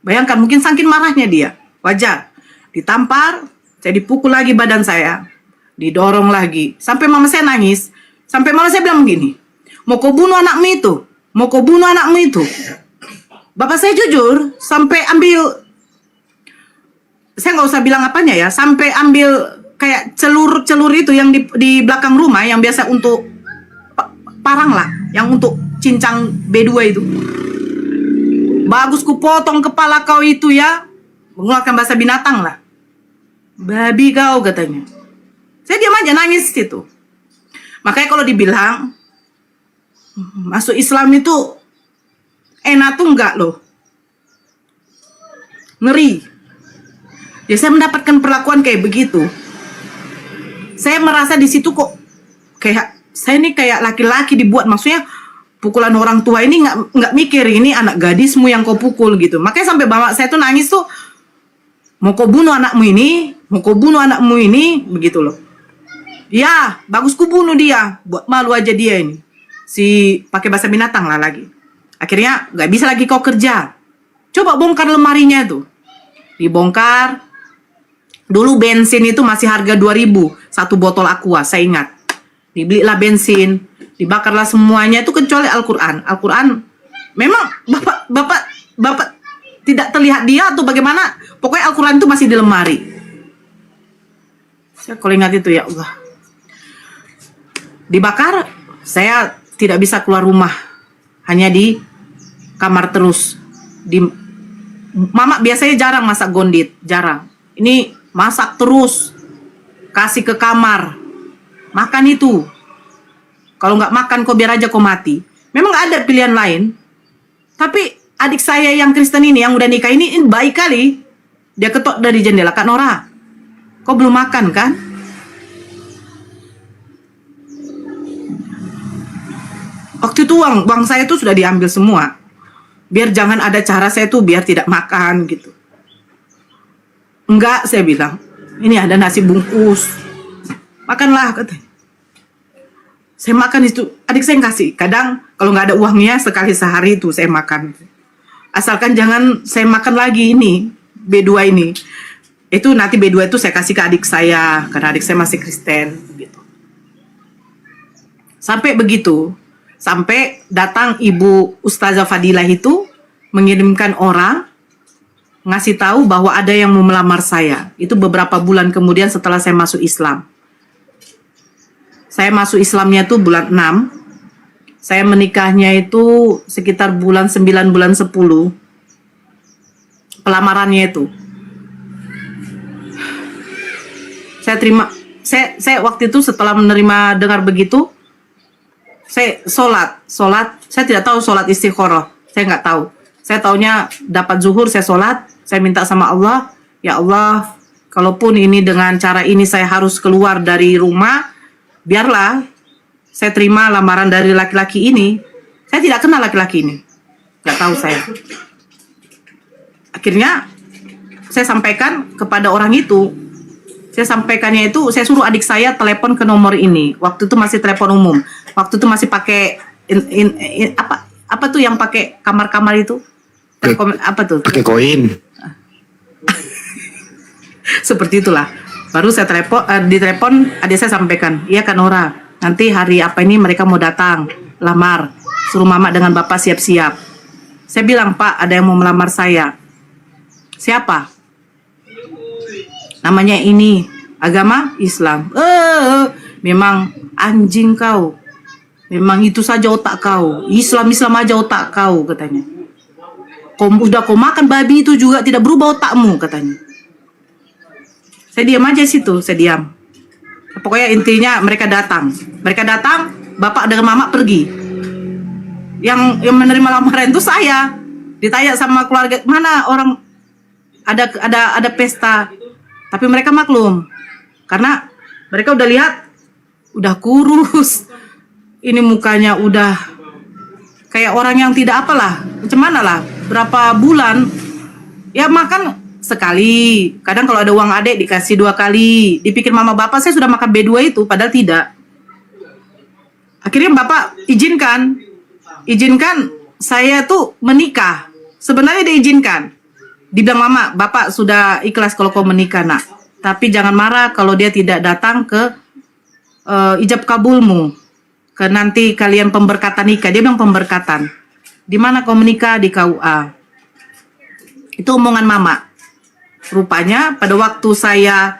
Bayangkan, mungkin saking marahnya dia, wajar. Ditampar, saya dipukul lagi badan saya. Didorong lagi. Sampai mama saya nangis. Sampai mama saya bilang begini, mau kau bunuh anakmu itu? Mau kau bunuh anakmu itu? Bapak saya jujur, sampai ambil, saya nggak usah bilang apanya ya, sampai ambil kayak celur itu yang di belakang rumah, yang biasa untuk parang lah, yang untuk cincang B2 itu. Bagus ku potong kepala kau itu ya, mengeluarkan bahasa binatang lah. Babi kau katanya. Saya diam aja nangis situ. Makanya kalau dibilang masuk Islam itu enak tuh enggak loh. Ngeri. Ya saya mendapatkan perlakuan kayak begitu. Saya merasa di situ kok kayak saya ini kayak laki-laki dibuat, maksudnya pukulan orang tua ini nggak mikir ini anak gadismu yang kau pukul gitu. Makanya sampai bapak saya tuh nangis tuh, mau kau bunuh anakmu ini, mau kau bunuh anakmu ini, begitu loh. Ya, bagus ku bunuh dia, buat malu aja dia ini. Si pakai bahasa binatang lah lagi. Akhirnya nggak bisa lagi kau kerja. Coba bongkar lemarinya tuh. Dibongkar. Dulu bensin itu masih harga 2.000 satu botol Aqua, saya ingat. Dibelilah bensin, dibakarlah semuanya itu kecuali Al-Quran. Al-Quran memang bapak tidak terlihat dia atau bagaimana. Pokoknya Al-Quran itu masih di lemari. Saya kalau ingat itu ya Allah. Dibakar, saya tidak bisa keluar rumah. Hanya di kamar terus. Mama biasanya jarang masak gondit, jarang. Ini masak terus. Kasih ke kamar. Makan itu. Kalau nggak makan kok biar aja kau mati. Memang nggak ada pilihan lain. Tapi adik saya yang Kristen ini, yang udah nikah ini baik kali. Dia ketok dari jendela, Kak Nora, kau belum makan kan? Waktu itu uang saya tuh sudah diambil semua. Biar jangan ada cara saya tuh biar tidak makan gitu. Enggak, saya bilang. Ini ada nasi bungkus. Makanlah katanya. Saya makan itu, adik saya yang kasih. Kadang kalau nggak ada uangnya sekali sehari itu saya makan. Asalkan jangan saya makan lagi ini, B2 ini. Itu nanti B2 itu saya kasih ke adik saya, karena adik saya masih Kristen gitu. Sampai begitu. Sampai datang Ibu Ustazah Fadilah itu mengirimkan orang ngasih tahu bahwa ada yang mau melamar saya. Itu beberapa bulan kemudian setelah saya masuk Islam. Saya masuk Islamnya itu bulan 6. Saya menikahnya itu sekitar bulan 9, bulan 10. Pelamarannya itu. Saya terima, saya waktu itu setelah menerima dengar begitu, saya sholat, saya tidak tahu sholat istikharah, saya nggak tahu. Saya taunya dapat zuhur, saya sholat, saya minta sama Allah, ya Allah, kalaupun ini dengan cara ini saya harus keluar dari rumah, biarlah saya terima lamaran dari laki-laki ini. Saya tidak kenal laki-laki ini, nggak tahu saya. Akhirnya saya sampaikan kepada orang itu. Saya sampaikannya itu, saya suruh adik saya telepon ke nomor ini. Waktu itu masih telepon umum. Waktu itu masih pakai apa tuh yang pakai kamar-kamar itu? Telkom, apa tuh? Pakai koin. Seperti itulah. Baru saya ditelepon, adik saya sampaikan, iya Kak Nora, nanti hari apa ini mereka mau datang lamar. Suruh mama dengan bapak siap-siap. Saya bilang, Pak, ada yang mau melamar saya. Siapa? Namanya ini, agama Islam. Memang anjing kau. Memang itu saja otak kau. Islam aja otak kau, katanya. Kau makan babi itu juga tidak berubah otakmu, katanya. Saya diam aja situ, saya diam. Pokoknya intinya mereka datang. Bapak dengan mama pergi. Yang menerima lamaran itu saya. Ditanya sama keluarga, mana orang ada pesta. Tapi mereka maklum, karena mereka udah lihat, udah kurus, ini mukanya udah kayak orang yang tidak apalah, macam mana lah, berapa bulan, ya makan sekali, kadang kalau ada uang adek dikasih 2 kali, dipikir mama bapak saya sudah makan B2 itu, padahal tidak. Akhirnya bapak izinkan saya tuh menikah, sebenarnya diizinkan. Dibilang mama, bapak sudah ikhlas kalau kau menikah nak. Tapi jangan marah kalau dia tidak datang ke ijab kabulmu ke nanti kalian pemberkatan nikah. Dia bilang pemberkatan. Di mana kau menikah? Di KUA. Itu omongan mama. Rupanya pada waktu saya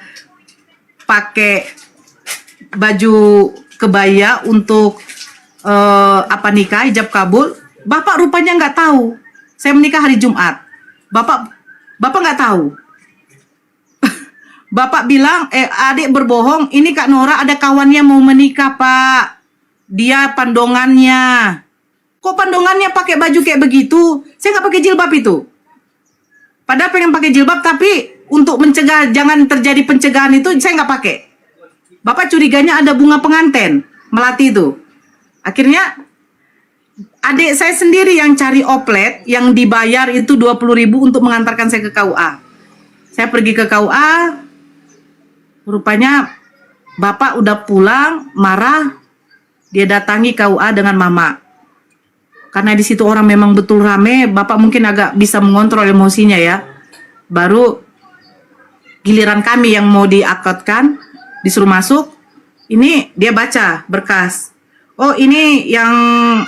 pakai baju kebaya untuk nikah, ijab kabul, bapak rupanya nggak tahu. Saya menikah hari Jumat. Bapak nggak tahu. Bapak bilang, adik berbohong, ini Kak Nora ada kawannya mau menikah, Pak. Dia pandongannya. Kok pandongannya pakai baju kayak begitu? Saya nggak pakai jilbab itu. Padahal pengen pakai jilbab, tapi untuk mencegah, jangan terjadi pencegahan itu, saya nggak pakai. Bapak curiganya ada bunga pengantin, melati itu. Akhirnya, adik saya sendiri yang cari oplet, yang dibayar itu 20.000 untuk mengantarkan saya ke KUA. Saya pergi ke KUA, rupanya bapak udah pulang, marah, dia datangi KUA dengan mama. Karena di situ orang memang betul rame, bapak mungkin agak bisa mengontrol emosinya ya. Baru giliran kami yang mau diakotkan, disuruh masuk, ini dia baca berkas. Oh ini yang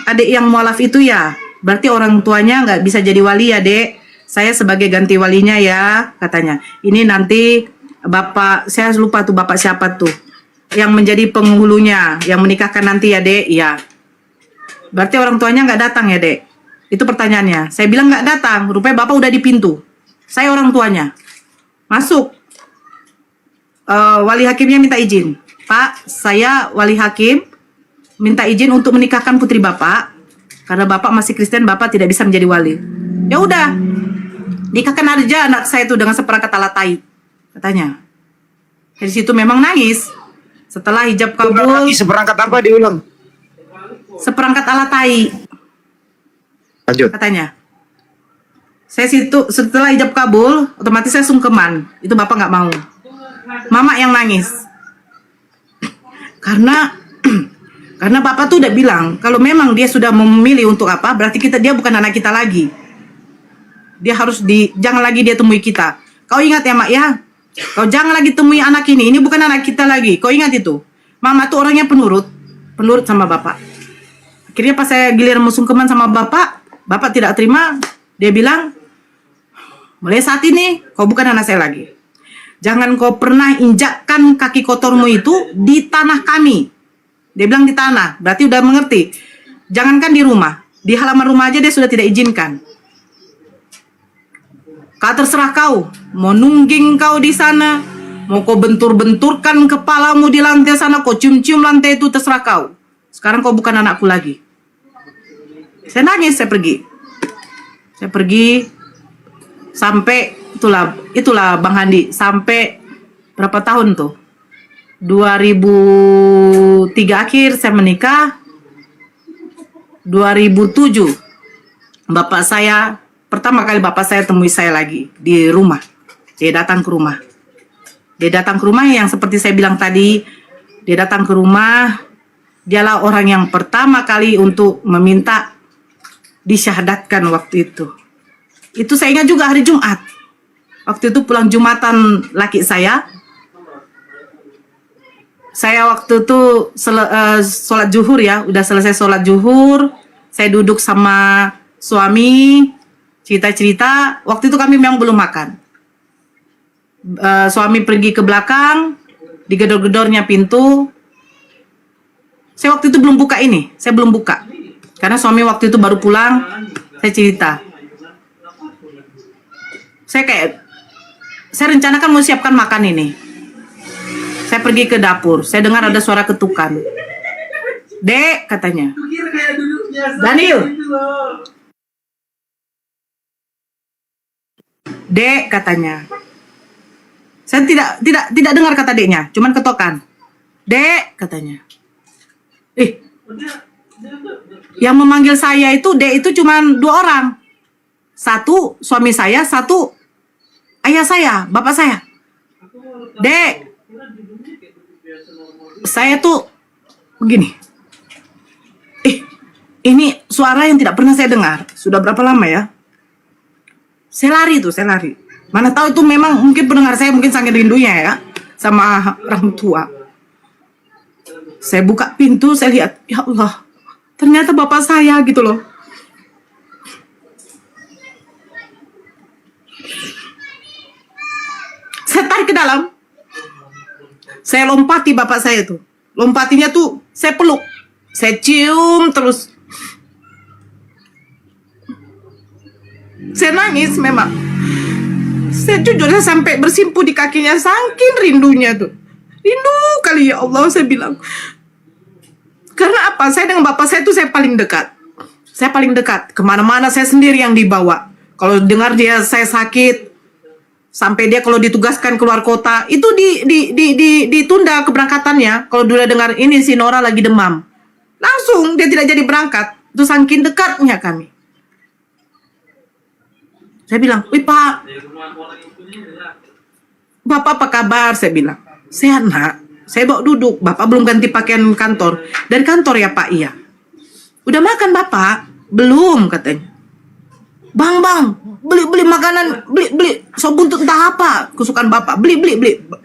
adik yang mualaf itu ya, berarti orang tuanya nggak bisa jadi wali ya dek. Saya sebagai ganti walinya ya, katanya. Ini nanti bapak, saya lupa tuh bapak siapa tuh, yang menjadi penghulunya, yang menikahkan nanti ya dek, ya. Berarti orang tuanya nggak datang ya dek? Itu pertanyaannya. Saya bilang nggak datang, rupanya bapak udah di pintu. Saya orang tuanya. Masuk. Wali hakimnya minta izin. Pak, saya wali hakim, minta izin untuk menikahkan putri bapak. Karena bapak masih Kristen, bapak tidak bisa menjadi wali. Ya udah, nikahkan aja anak saya itu dengan seperangkat alat taib, katanya. Dari situ memang nangis. Setelah hijab kabul, Seperangkat apa diulang? seperangkat alat taib, Lanjut. katanya. Saya situ setelah hijab kabul, otomatis saya sungkeman. Itu bapak nggak mau. Mama yang nangis. Karena bapak tuh udah bilang kalau memang dia sudah memilih untuk apa, berarti dia bukan anak kita lagi. Dia harus jangan lagi dia temui kita. Kau ingat ya mak ya, kau jangan lagi temui anak ini bukan anak kita lagi. Kau ingat itu. Mama tuh orangnya penurut sama bapak. Akhirnya pas saya giliran mau sungkeman sama bapak tidak terima. Dia bilang, mulai saat ini kau bukan anak saya lagi. Jangan kau pernah injakkan kaki kotormu itu di tanah kami. Dia bilang di tanah, berarti udah mengerti. Jangankan di rumah, di halaman rumah aja dia sudah tidak izinkan. Kau terserah kau, mau nungging kau di sana, mau kau bentur-benturkan kepalamu di lantai sana, kau cium-cium lantai itu, terserah kau. Sekarang kau bukan anakku lagi. Saya nangis, saya pergi. Saya pergi sampai itulah Bang Handi, sampai berapa tahun tuh? 2003 akhir saya menikah. 2007 pertama kali bapak saya temui saya lagi di rumah. Dia datang ke rumah. Yang seperti saya bilang tadi, dia datang ke rumah. Dialah orang yang pertama kali untuk meminta disyahadatkan waktu itu. Itu saya ingat juga hari Jumat. Waktu itu pulang Jumatan laki saya. Saya waktu itu sholat zuhur ya, udah selesai sholat zuhur. Saya duduk sama suami, cerita-cerita. Waktu itu kami memang belum makan. Suami pergi ke belakang, digedor-gedornya pintu. Saya waktu itu belum buka ini, saya belum buka. Karena suami waktu itu baru pulang, saya cerita. Saya rencanakan mau siapkan makan ini. Saya pergi ke dapur, saya dengar ada suara ketukan. Dek, katanya. Daniel. Dek, katanya. Saya tidak dengar kata deknya, cuman ketokan. Dek, katanya. Yang memanggil saya itu dek itu cuman 2 orang. Satu suami saya, satu ayah saya, bapak saya. Dek, saya tuh begini. Ini suara yang tidak pernah saya dengar. Sudah berapa lama ya? Saya lari. Mana tahu itu memang mungkin pendengar saya mungkin sangat rindunya ya sama orang tua. Saya buka pintu, saya lihat, ya Allah, ternyata bapak saya gitu loh. Saya tarik ke dalam. Saya lompati bapak saya tuh. Lompatinya tuh saya peluk. Saya cium terus. Saya nangis memang. Saya jujur saya sampai bersimpu di kakinya saking rindunya tuh. Rindu kali ya Allah saya bilang. Karena apa? Saya dengan bapak saya tuh saya paling dekat. Saya paling dekat. Kemana-mana saya sendiri yang dibawa. Kalau dengar dia saya sakit, sampai dia kalau ditugaskan keluar kota, itu ditunda keberangkatannya. Kalau dia dengar ini si Nora lagi demam, langsung dia tidak jadi berangkat. Itu saking dekatnya kami. Saya bilang, wih Pak, Bapak apa kabar? Saya bilang, sehat nak. Saya bawa duduk, Bapak belum ganti pakaian kantor. Dari kantor ya Pak, iya. Udah makan Bapak? Belum katanya. Bang, beli makanan, beli sop buntut entah apa kesukaan Bapak, beli.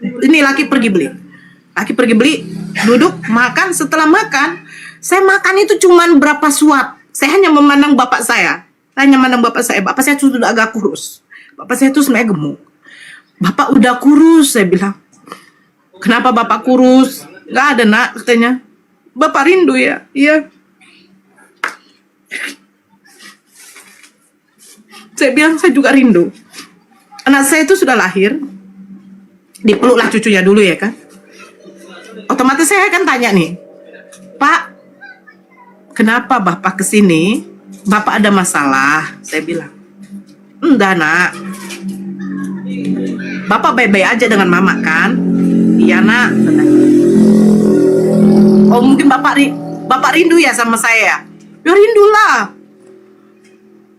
Ini laki pergi beli, duduk makan. Setelah makan, saya makan itu cuman berapa suap. Saya hanya memandang bapak saya, bapak saya sudah agak kurus, bapak saya itu sebenarnya gemuk. Bapak udah kurus, saya bilang. Kenapa Bapak kurus? Gak ada nak katanya. Bapak rindu ya? Iya. Saya bilang saya juga rindu. Anak saya itu sudah lahir, dipeluklah cucunya dulu ya kan. Otomatis saya akan tanya nih, Pak, kenapa Bapak kesini? Bapak ada masalah? Saya bilang, enggak nak. Bapak baik-baik aja dengan mama kan? Iya nak. Oh mungkin Bapak rindu ya sama saya? Ya rindulah.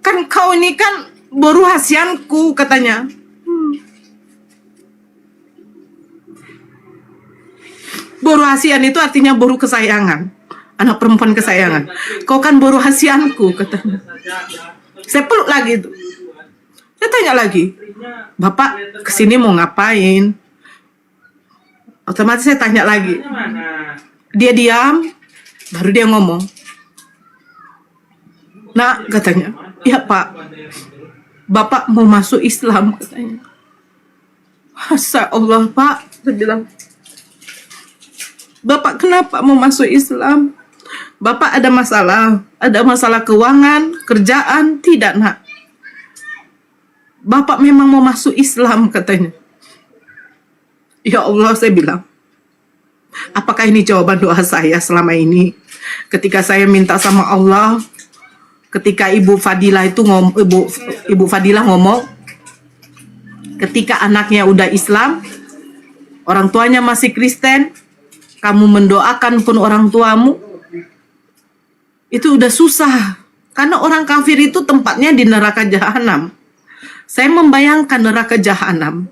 Kan kau ini kan boru hasianku katanya. Boru hasian itu artinya boru kesayangan. Anak perempuan kesayangan. Kau kan boru hasianku katanya. Saya peluk lagi itu. Saya tanya lagi, Bapak kesini mau ngapain? Otomatis saya tanya lagi. Dia diam, baru dia ngomong. Nak katanya, ya Pak, Bapak mau masuk Islam katanya. Masya Allah Pak, saya bilang, Bapak kenapa mau masuk Islam? Bapak ada masalah keuangan, kerjaan, tidak nak. Bapak memang mau masuk Islam katanya. Ya Allah saya bilang, apakah ini jawaban doa saya selama ini? Ketika saya minta sama Allah, ketika Ibu Fadilah itu Ibu Fadilah ngomong, ketika anaknya udah Islam, orang tuanya masih Kristen, kamu mendoakan pun orang tuamu, itu udah susah. Karena orang kafir itu tempatnya di neraka jahanam. Saya membayangkan neraka jahanam.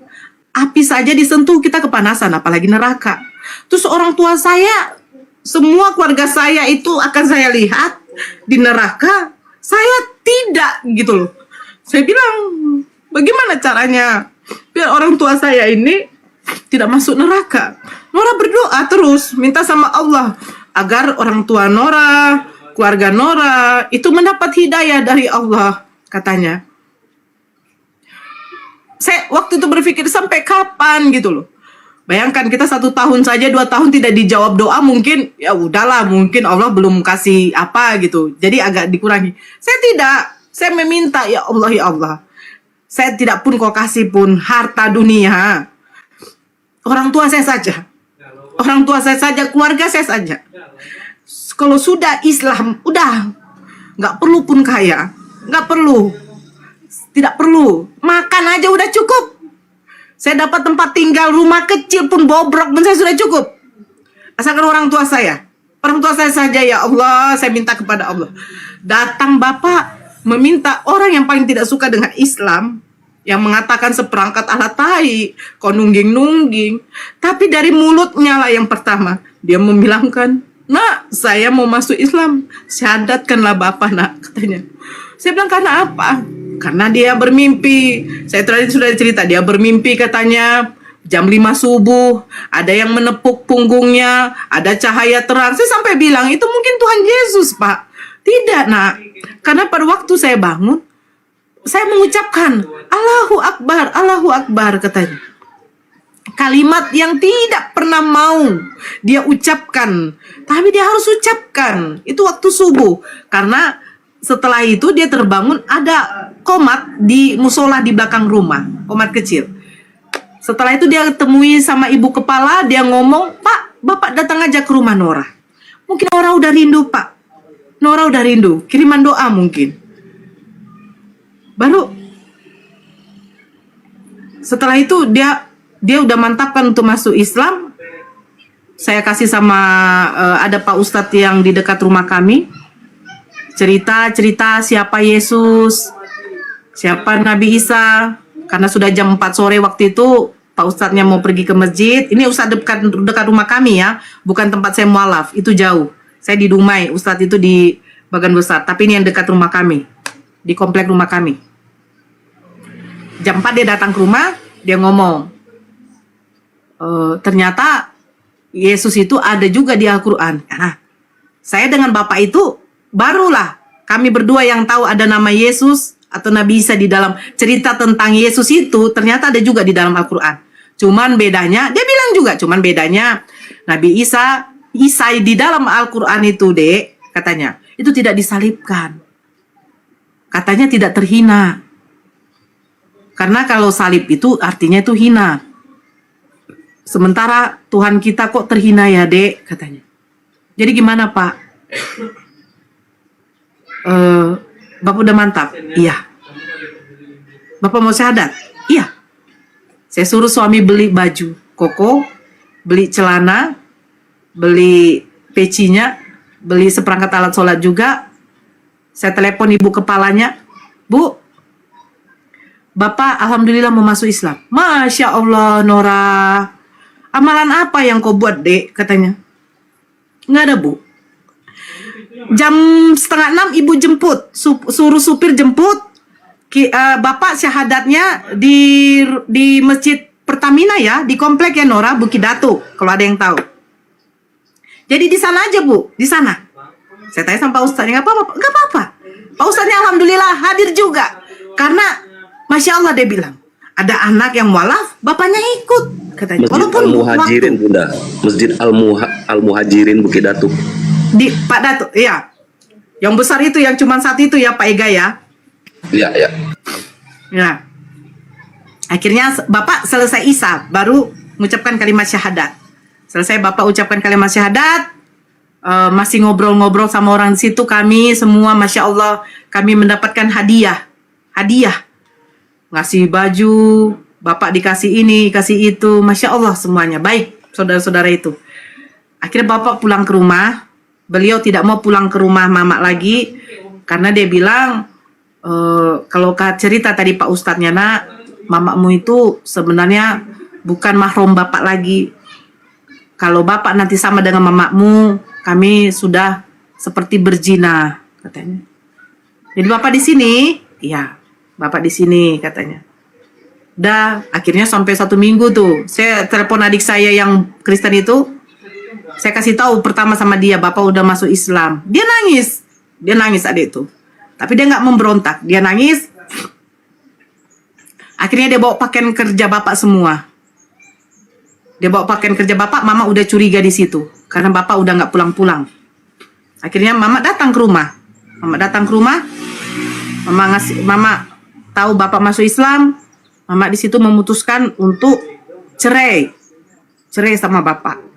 Api saja disentuh kita kepanasan, apalagi neraka. Terus orang tua saya, semua keluarga saya itu akan saya lihat di neraka. Saya tidak gitu loh. Saya bilang, bagaimana caranya biar orang tua saya ini tidak masuk neraka? Nora berdoa terus, minta sama Allah agar orang tua Nora, keluarga Nora itu mendapat hidayah dari Allah katanya. Saya waktu itu berpikir sampai kapan gitu loh. Bayangkan kita 1 tahun saja, 2 tahun tidak dijawab doa, mungkin ya udahlah, mungkin Allah belum kasih apa gitu. Jadi agak dikurangi. Saya tidak, saya meminta ya Allah. Saya tidak pun kau kasih pun harta dunia. Orang tua saya saja. Orang tua saya saja, keluarga saya saja. Kalau sudah Islam, udah nggak perlu pun kaya, nggak perlu. Tidak perlu, makan aja udah cukup. Saya dapat tempat tinggal, rumah kecil pun bobrok pun saya sudah cukup. Asalkan orang tua saya saja ya Allah, saya minta kepada Allah. Datang Bapak meminta orang yang paling tidak suka dengan Islam, yang mengatakan seperangkat alat tai, kau nungging-nungging. Tapi dari mulutnya lah yang pertama, dia membilangkan, nak saya mau masuk Islam, syahadatkanlah Bapak nak katanya. Saya bilang karena apa? Karena dia bermimpi. Saya tadi sudah cerita, dia bermimpi katanya jam 5 subuh, ada yang menepuk punggungnya, ada cahaya terang. Saya sampai bilang, itu mungkin Tuhan Yesus, Pak. Tidak, nak. Karena pada waktu saya bangun, saya mengucapkan, Allahu Akbar, katanya. Kalimat yang tidak pernah mau dia ucapkan, tapi dia harus ucapkan. Itu waktu subuh. Karena setelah itu dia terbangun, ada komat di musola di belakang rumah, komat kecil. Setelah itu dia temui sama ibu kepala, dia ngomong, Pak, Bapak datang aja ke rumah Nora. Mungkin Nora udah rindu, Pak. Nora udah rindu, kiriman doa mungkin. Baru setelah itu dia udah mantapkan untuk masuk Islam. Saya kasih sama ada Pak Ustadz yang di dekat rumah kami. Cerita siapa Yesus, siapa Nabi Isa. Karena sudah jam 4 sore waktu itu, Pak Ustadznya mau pergi ke masjid. Ini Ustadz dekat rumah kami ya, bukan tempat saya mualaf, itu jauh. Saya di Dumai, Ustadz itu di Bagan Besar. Tapi ini yang dekat rumah kami, di komplek rumah kami. Jam 4 dia datang ke rumah, dia ngomong, ternyata Yesus itu ada juga di Al-Quran. Nah, saya dengan Bapak itu, barulah kami berdua yang tahu ada nama Yesus atau Nabi Isa di dalam cerita tentang Yesus itu, ternyata ada juga di dalam Al-Quran. Cuman bedanya, dia bilang juga, cuman bedanya Nabi Isa di dalam Al-Quran itu, Dek, katanya, itu tidak disalibkan. Katanya tidak terhina. Karena kalau salib itu artinya itu hina. Sementara Tuhan kita kok terhina ya, Dek, katanya. Jadi gimana, Pak? Bapak udah mantap? Iya. Bapak mau syahadat? Iya. Saya suruh suami beli baju koko, beli celana, beli pecinya, beli seperangkat alat sholat juga. Saya telepon ibu kepalanya, Bu, Bapak alhamdulillah mau masuk Islam. Masya Allah, Nora. Amalan apa yang kau buat, Dek? Katanya. Nggak ada, Bu. Jam 5:30 ibu jemput, suruh supir jemput. Bapak syahadatnya di masjid Pertamina ya, di komplek ya Nora, Bukit Datu, kalau ada yang tahu. Jadi di sana aja, Bu, di sana. Saya tanya sama Pak Ustadz, nggak apa-apa. Pak Ustadznya alhamdulillah hadir juga, karena Masya Allah dia bilang, ada anak yang mualaf, bapaknya ikut, katanya. Masjid Al-Muhajirin, Bunda. Masjid Al-Muhajirin Bukit Datu. Di Pak Datuk, iya. Yang besar itu, yang cuma satu itu ya Pak Ega ya. Iya, ya. Ya. Akhirnya Bapak selesai Isa, baru mengucapkan kalimat syahadat. Selesai Bapak ucapkan kalimat syahadat, masih ngobrol-ngobrol sama orang di situ, kami semua Masya Allah, kami mendapatkan hadiah. Ngasih baju, Bapak dikasih ini, kasih itu, Masya Allah semuanya. Baik, saudara-saudara itu. Akhirnya Bapak pulang ke rumah. Beliau tidak mau pulang ke rumah Mama lagi karena dia bilang, kalau cerita tadi Pak Ustadznya, nak, mamamu itu sebenarnya bukan mahram Bapak lagi. Kalau Bapak nanti sama dengan mamamu, kami sudah seperti berzina, katanya. Jadi Bapak di sini, iya, Bapak di sini, katanya. Dah, akhirnya sampai 1 minggu tuh, saya telepon adik saya yang Kristen itu. Saya kasih tahu pertama sama dia, Bapak udah masuk Islam. Dia nangis adik itu. Tapi dia nggak memberontak, dia nangis. Akhirnya dia bawa pakaian kerja Bapak semua. Dia bawa pakaian kerja Bapak, Mama udah curiga di situ, karena Bapak udah nggak pulang-pulang. Akhirnya Mama datang ke rumah. Mama tahu Bapak masuk Islam. Mama di situ memutuskan untuk cerai sama Bapak.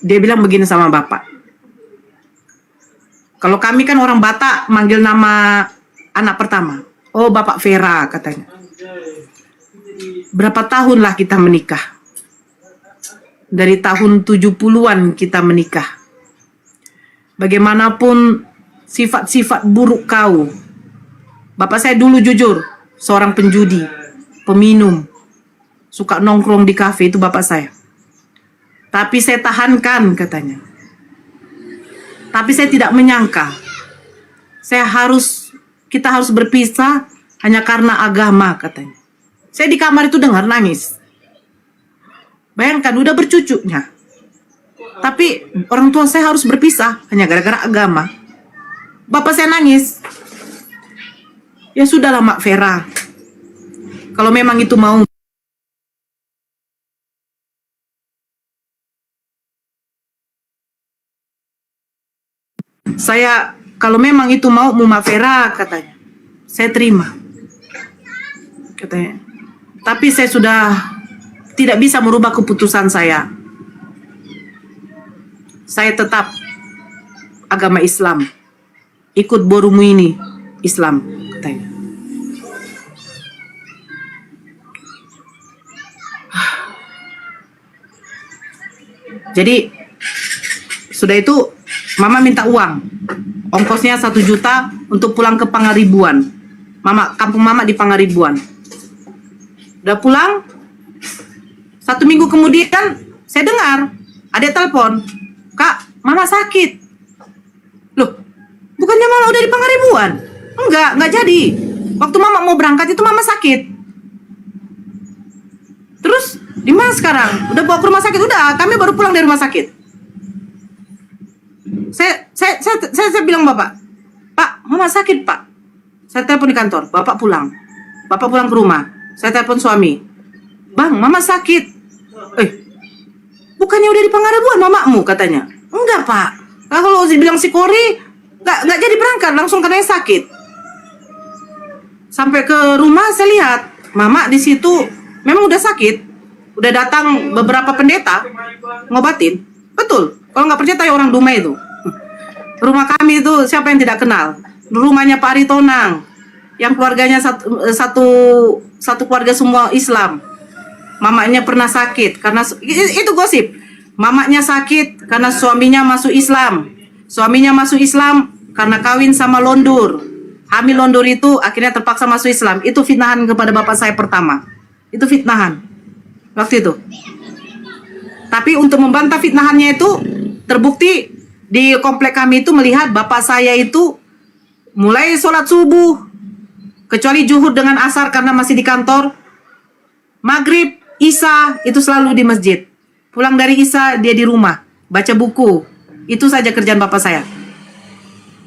Dia bilang begini sama Bapak. Kalau kami kan orang Batak manggil nama anak pertama. Oh, Bapak Vera, katanya. Berapa tahun lah kita menikah? Dari tahun 70-an kita menikah. Bagaimanapun sifat-sifat buruk kau. Bapak saya dulu jujur, seorang penjudi, peminum, suka nongkrong di kafe, itu Bapak saya. Tapi saya tahankan, katanya. Tapi saya tidak menyangka kita harus berpisah hanya karena agama, katanya. Saya di kamar itu dengar nangis. Bayangkan udah bercucunya. Tapi orang tua saya harus berpisah hanya gara-gara agama. Bapak saya nangis. Ya sudahlah Mak Vera. Kalau memang itu mau. Saya kalau memang itu mau Mak Vera katanya. Saya terima. Katanya. Tapi saya sudah tidak bisa merubah keputusan saya. Saya tetap agama Islam. Ikut Borumu ini Islam katanya. Jadi sudah itu Mama minta uang. Ongkosnya 1 juta untuk pulang ke Pangaribuan. Kampung Mama di Pangaribuan. Udah pulang, 1 minggu kemudian saya dengar ada telepon, Kak, Mama sakit. Loh, bukannya Mama udah di Pangaribuan? Enggak jadi. Waktu Mama mau berangkat itu Mama sakit. Terus di mana sekarang? Udah bawa ke rumah sakit? Udah, kami baru pulang dari rumah sakit. Saya bilang Bapak, Pak, Mama sakit Pak. Saya telepon di kantor, Bapak pulang ke rumah. Saya telepon suami, Bang, Mama sakit. Bukannya udah di Pangaribuan mamamu katanya. Enggak Pak, kalau bilang si Kori nggak jadi berangkat langsung karena sakit. Sampai ke rumah saya lihat Mama di situ memang udah sakit. Udah datang beberapa pendeta ngobatin. Betul, kalau nggak percaya tanya orang Dumai itu. Rumah kami itu siapa yang tidak kenal? Rumahnya Pak Aritonang, yang keluarganya satu keluarga semua Islam. Mamanya pernah sakit karena itu gosip. Mamanya sakit karena suaminya masuk Islam. Suaminya masuk Islam karena kawin sama londur. Hamil londur itu akhirnya terpaksa masuk Islam. Itu fitnahan kepada bapak saya pertama. Itu fitnahan waktu itu. Tapi untuk membantah fitnahannya itu terbukti di komplek kami itu melihat bapak saya itu mulai sholat subuh, kecuali zuhur dengan asar karena masih di kantor. Maghrib, Isya itu selalu di masjid. Pulang dari Isya dia di rumah baca buku. Itu saja kerjaan bapak saya.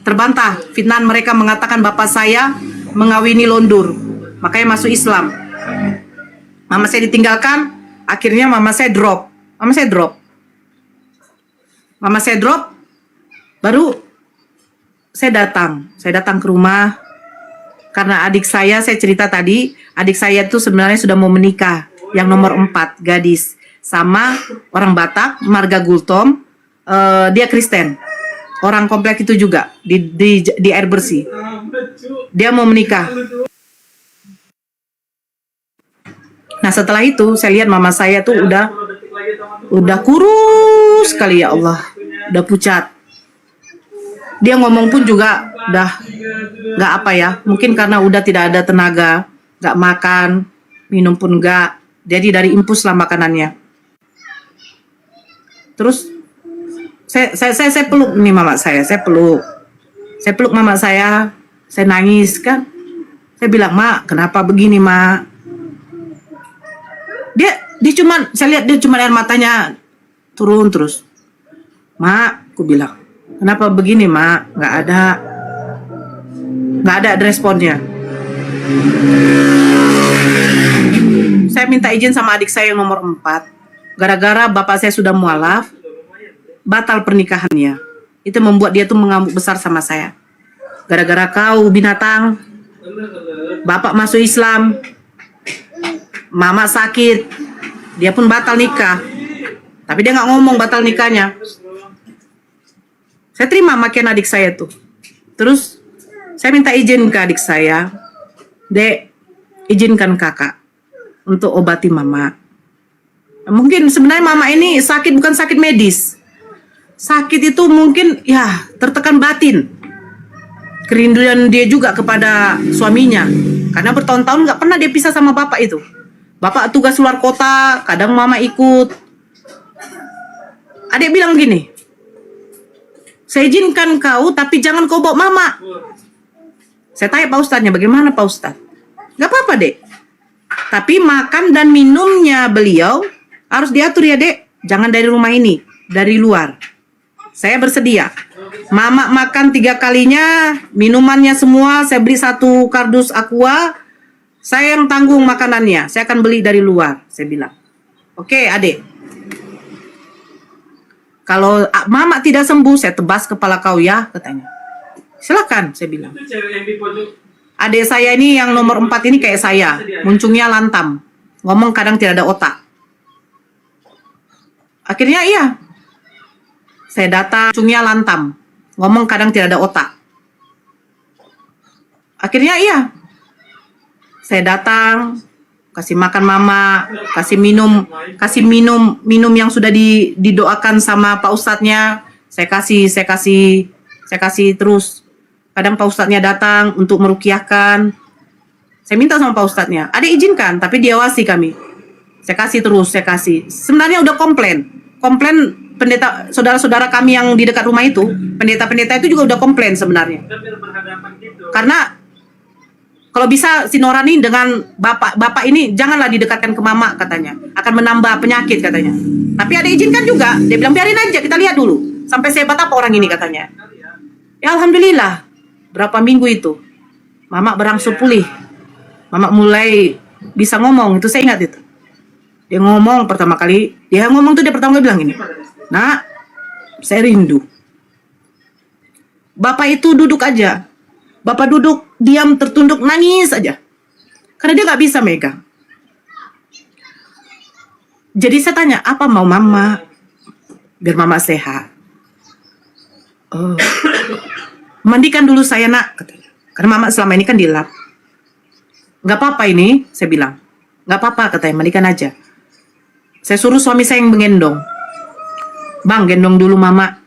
Terbantah fitnahan mereka mengatakan bapak saya mengawini londur, makanya masuk Islam. Mama saya ditinggalkan, akhirnya mama saya drop. Baru saya datang ke rumah karena adik saya cerita tadi, adik saya itu sebenarnya sudah mau menikah, yang nomor 4, gadis, sama orang Batak, marga Gultom, dia Kristen, orang komplek itu juga di air bersih, dia mau menikah. Nah setelah itu saya lihat mama saya tuh udah kurus sekali, ya Allah, udah pucat. Dia ngomong pun juga udah nggak apa ya, mungkin karena udah tidak ada tenaga, nggak makan, minum pun nggak, jadi dari impus lah makanannya. Terus saya peluk nih mama saya peluk mama saya nangis kan, saya bilang, Mak, kenapa begini Mak? Dia cuman, saya lihat dia cuma air matanya turun terus. Mak, aku bilang, kenapa begini Mak? Nggak ada responnya. Saya minta izin sama adik saya yang nomor 4. Gara-gara bapak saya sudah mualaf, batal pernikahannya. Itu membuat dia tuh mengamuk besar sama saya. Gara-gara kau binatang, bapak masuk Islam, mama sakit, dia pun batal nikah. Tapi dia nggak ngomong batal nikahnya. Saya terima makian adik saya tuh. Terus saya minta izin ke adik saya, Dek, izinkan kakak untuk obati mama. Mungkin sebenarnya mama ini sakit bukan sakit medis. Sakit itu mungkin ya tertekan batin. Kerinduan dia juga kepada suaminya. Karena bertahun-tahun nggak pernah dia pisah sama bapak itu. Bapak tugas luar kota, kadang mama ikut. Adik bilang gini, saya izinkan kau tapi jangan kau bawa mama. Saya tanya Pak Ustadznya, bagaimana Pak Ustadz? Gak apa-apa Dek. Tapi makan dan minumnya beliau Harus diatur ya dek, jangan dari rumah ini, dari luar. Saya bersedia. Mama makan 3 kalinya, minumannya semua, saya beli 1 kardus aqua, saya yang tanggung makanannya, saya akan beli dari luar, saya bilang. Oke adik, kalau mama tidak sembuh, saya tebas kepala kau ya, katanya. Silakan, saya bilang. Adik saya ini yang nomor 4 ini kayak saya, muncungnya lantam, ngomong kadang tidak ada otak. Akhirnya iya, saya datang, muncungnya lantam, ngomong kadang tidak ada otak. Akhirnya iya, saya datang, kasih makan mama, kasih minum yang sudah didoakan sama Pak Ustadznya. Saya kasih terus. Kadang Pak Ustadznya datang untuk merukiahkan. Saya minta sama Pak Ustadznya, ada izinkan, tapi diawasi kami. Saya kasih terus, saya kasih. Sebenarnya udah komplain pendeta, saudara-saudara kami yang di dekat rumah itu, pendeta-pendeta itu juga udah komplain sebenarnya. Karena kalau bisa si Norani dengan bapak ini janganlah didekatkan ke mama, katanya. Akan menambah penyakit, katanya. Tapi ada izinkan juga. Dia bilang biarin aja, kita lihat dulu. Sampai sehebat apa orang ini, katanya. Ya alhamdulillah. Berapa minggu itu, mama berangsur pulih. Mama mulai bisa ngomong, itu saya ingat itu. Dia ngomong pertama kali bilang gini, "Nak, saya rindu." Bapak itu duduk aja. Bapak duduk, diam, tertunduk, nangis aja. Karena dia gak bisa megang. Jadi saya tanya, apa mau mama? Biar mama sehat. Oh. Mandikan dulu saya nak, katanya. Karena mama selama ini kan dilap. Gak apa-apa ini, saya bilang. Gak apa-apa, katanya, mandikan aja. Saya suruh suami saya yang menggendong. Bang, gendong dulu mama.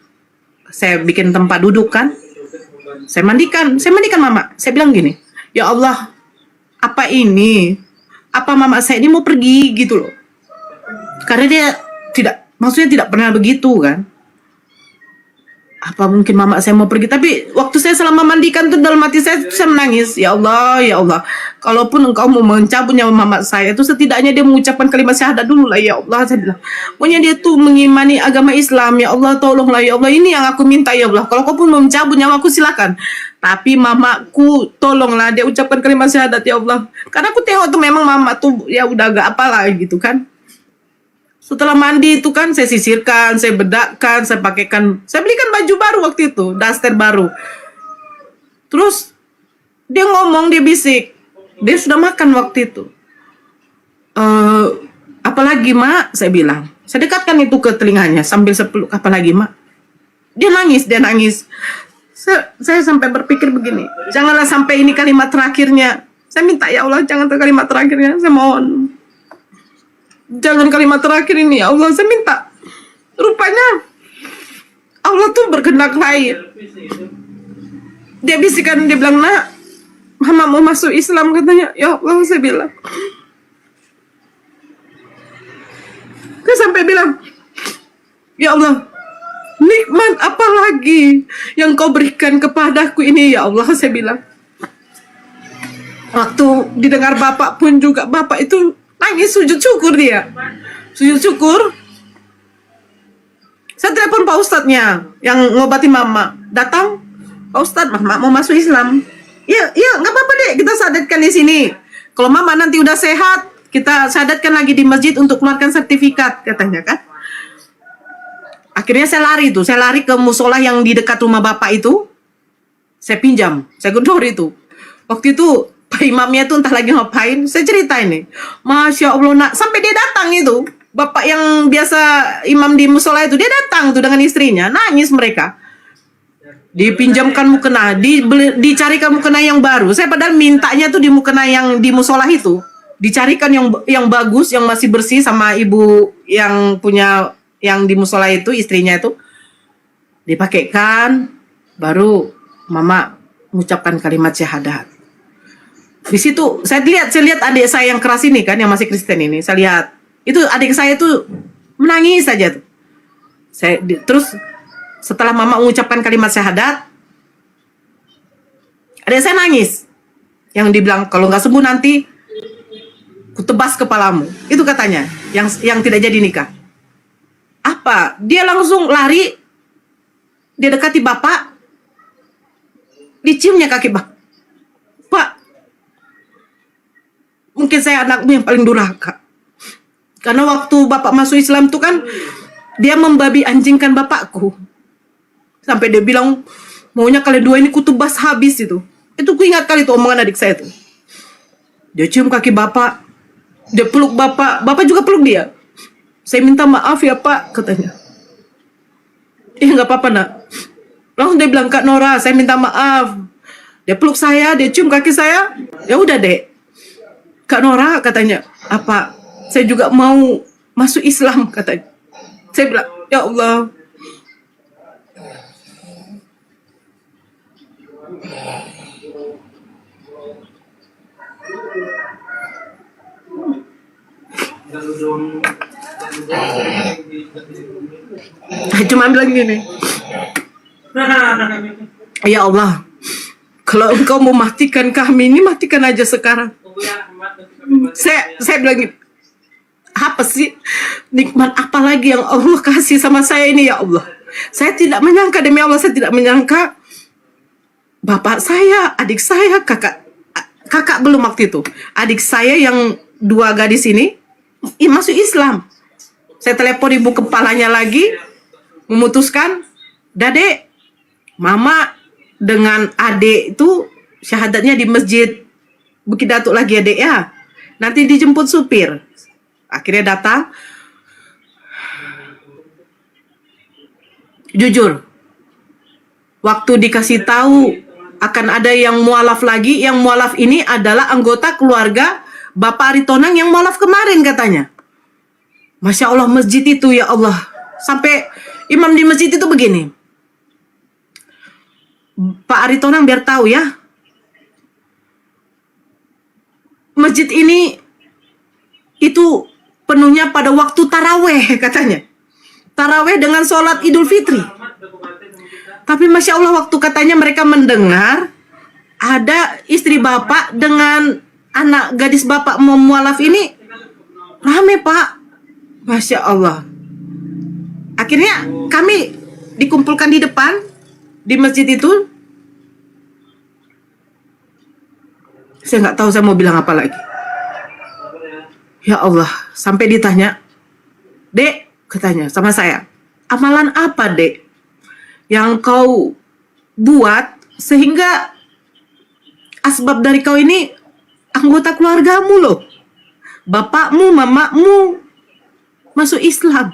Saya bikin tempat duduk kan. Saya mandikan mama. Saya bilang gini, ya Allah, apa ini? Apa mama saya ini mau pergi gitu loh. Karena dia maksudnya tidak pernah begitu kan. Apa mungkin mama saya mau pergi? Tapi waktu saya selama mandikan tuh dalam hati saya menangis. Ya Allah, ya Allah. Kalaupun engkau mau mencabut nyawa mama saya, itu setidaknya dia mengucapkan kalimat syahadat dulu lah ya Allah. Saya bilang, pokoknya dia tuh mengimani agama Islam. Ya Allah, tolonglah ya Allah. Ini yang aku minta ya Allah. Kalau kau pun mau mencabut nyawa aku silakan. Tapi mamaku tolonglah dia ucapkan kalimat syahadat ya Allah. Karena aku tengok tuh memang mama tuh ya udah agak apalah gitu kan. Setelah mandi itu kan saya sisirkan, saya bedakkan, saya pakaikan, saya belikan baju baru waktu itu, daster baru. Terus dia ngomong, dia bisik, dia sudah makan waktu itu. Apalagi mak, saya bilang. Saya dekatkan itu ke telinganya sambil sepeluk, apalagi mak. Dia nangis. Saya sampai berpikir begini, janganlah sampai ini kalimat terakhirnya. Saya minta ya Allah, jangan kalimat terakhirnya, saya mohon. Jangan kalimat terakhir ini ya Allah, saya minta. Rupanya Allah tuh berkehendak lain. Dia bisikan, dia bilang, nak, mama mau masuk Islam, katanya. Ya Allah, saya bilang. Dia sampai bilang, ya Allah, nikmat apa lagi yang kau berikan kepadaku ini ya Allah, saya bilang. Waktu didengar bapak pun juga, bapak itu nangis, sujud syukur dia. Sujud syukur. Saya telepon Pak Ustadznya yang ngobatin mama. Datang, Pak Ustadz, mama mau masuk Islam. Ya, nggak apa-apa deh, kita syahadatkan di sini. Kalau mama nanti udah sehat, kita syahadatkan lagi di masjid untuk keluarkan sertifikat, katanya kan. Akhirnya saya lari ke musola yang di dekat rumah bapak itu. Saya pinjam, saya gedor itu. Waktu itu Pak imamnya tuh entah lagi ngapain, saya cerita ini. Masya Allah nak, sampai dia datang itu. Bapak yang biasa imam di musola itu, dia datang tuh dengan istrinya, nangis mereka. Dipinjamkan mukena, dicarikan mukena yang baru. Saya padahal mintanya tuh di mukena yang di musola itu. Dicarikan yang bagus, yang masih bersih sama ibu yang punya, yang di musola itu, istrinya itu. Dipakaikan, baru mama mengucapkan kalimat syahadat. Di situ saya lihat adik saya yang keras ini kan, yang masih Kristen ini, saya lihat itu adik saya tuh menangis saja tuh. Terus setelah mama mengucapkan kalimat syahadat, adik saya nangis. Yang dibilang kalau nggak sembuh nanti kutebas kepalamu. Itu katanya, yang tidak jadi nikah. Apa? Dia langsung lari, dia dekati bapak, diciumnya kaki bapak. Pak, mungkin saya anakmu yang paling durhaka. Karena waktu bapak masuk Islam tuh kan, dia membabi anjingkan bapakku. Sampai dia bilang, maunya kalian dua ini kutebas habis itu. Itu ku ingat kali tuh omongan adik saya tuh. Dia cium kaki bapak, dia peluk bapak, bapak juga peluk dia. Saya minta maaf ya pak, katanya. Nggak apa-apa nak. Langsung dia bilang, Kak Nora, saya minta maaf. Dia peluk saya, dia cium kaki saya. Ya udah dek. Kak Nora, katanya, apa? Saya juga mau masuk Islam, katanya. Saya bilang, ya Allah. Cuma bilang gini, ya Allah, kalau engkau mau matikan kami ini, matikan aja sekarang. Saya bilang gini, apa sih nikmat apa lagi yang Allah kasih sama saya ini ya Allah. Saya tidak menyangka, demi Allah saya tidak menyangka bapak saya, adik saya, kakak belum waktu itu, adik saya yang 2 gadis ini masuk Islam. Saya telepon ibu kepalanya lagi, memutuskan, Dade, mama dengan adik itu syahadatnya di masjid Bukit Datuk lagi adek ya. Nanti dijemput supir. Akhirnya datang. Jujur, waktu dikasih tahu akan ada yang mualaf lagi, yang mualaf ini adalah anggota keluarga Bapak Aritonang yang mualaf kemarin katanya. Masya Allah masjid itu ya Allah. Sampai imam di masjid itu begini. Pak Aritonang biar tahu ya. Masjid ini itu penuhnya pada waktu taraweh katanya. Taraweh dengan sholat Idul Fitri. Tapi Masya Allah waktu katanya mereka mendengar ada istri bapak dengan anak gadis bapak mau mualaf ini rame pak. Masya Allah. Akhirnya kami dikumpulkan di depan di masjid itu. Saya nggak tahu saya mau bilang apa lagi. Ya Allah, sampai ditanya, Dek, katanya sama saya, amalan apa Dek yang kau buat sehingga asbab dari kau ini anggota keluargamu loh, bapakmu, mamamu masuk Islam.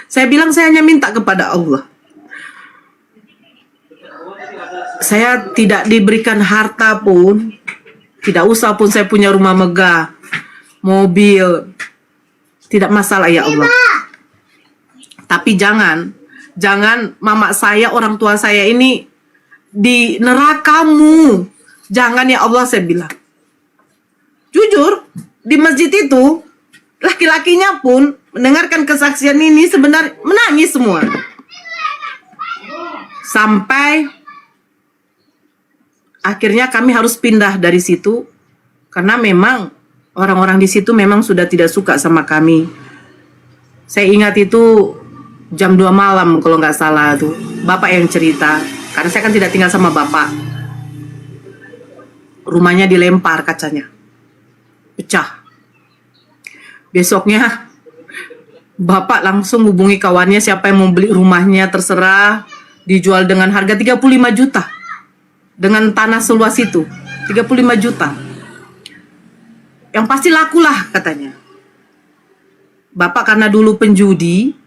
Saya bilang saya hanya minta kepada Allah. Saya tidak diberikan harta pun, tidak usah pun saya punya rumah megah, mobil, tidak masalah ya Allah. Tapi jangan mama saya, orang tua saya ini di nerakamu. Jangan ya Allah, saya bilang. Jujur, di masjid itu laki-lakinya pun mendengarkan kesaksian ini sebenarnya menangis semua. Sampai akhirnya kami harus pindah dari situ karena memang orang-orang di situ memang sudah tidak suka sama kami. Saya ingat itu jam 2 malam kalau nggak salah tuh. Bapak yang cerita. Karena saya kan tidak tinggal sama bapak. Rumahnya dilempar kacanya. Pecah. Besoknya bapak langsung hubungi kawannya siapa yang mau beli rumahnya terserah. Dijual dengan harga 35 juta. Dengan tanah seluas itu 35 juta. Yang pasti lakulah katanya. Bapak karena dulu penjudi,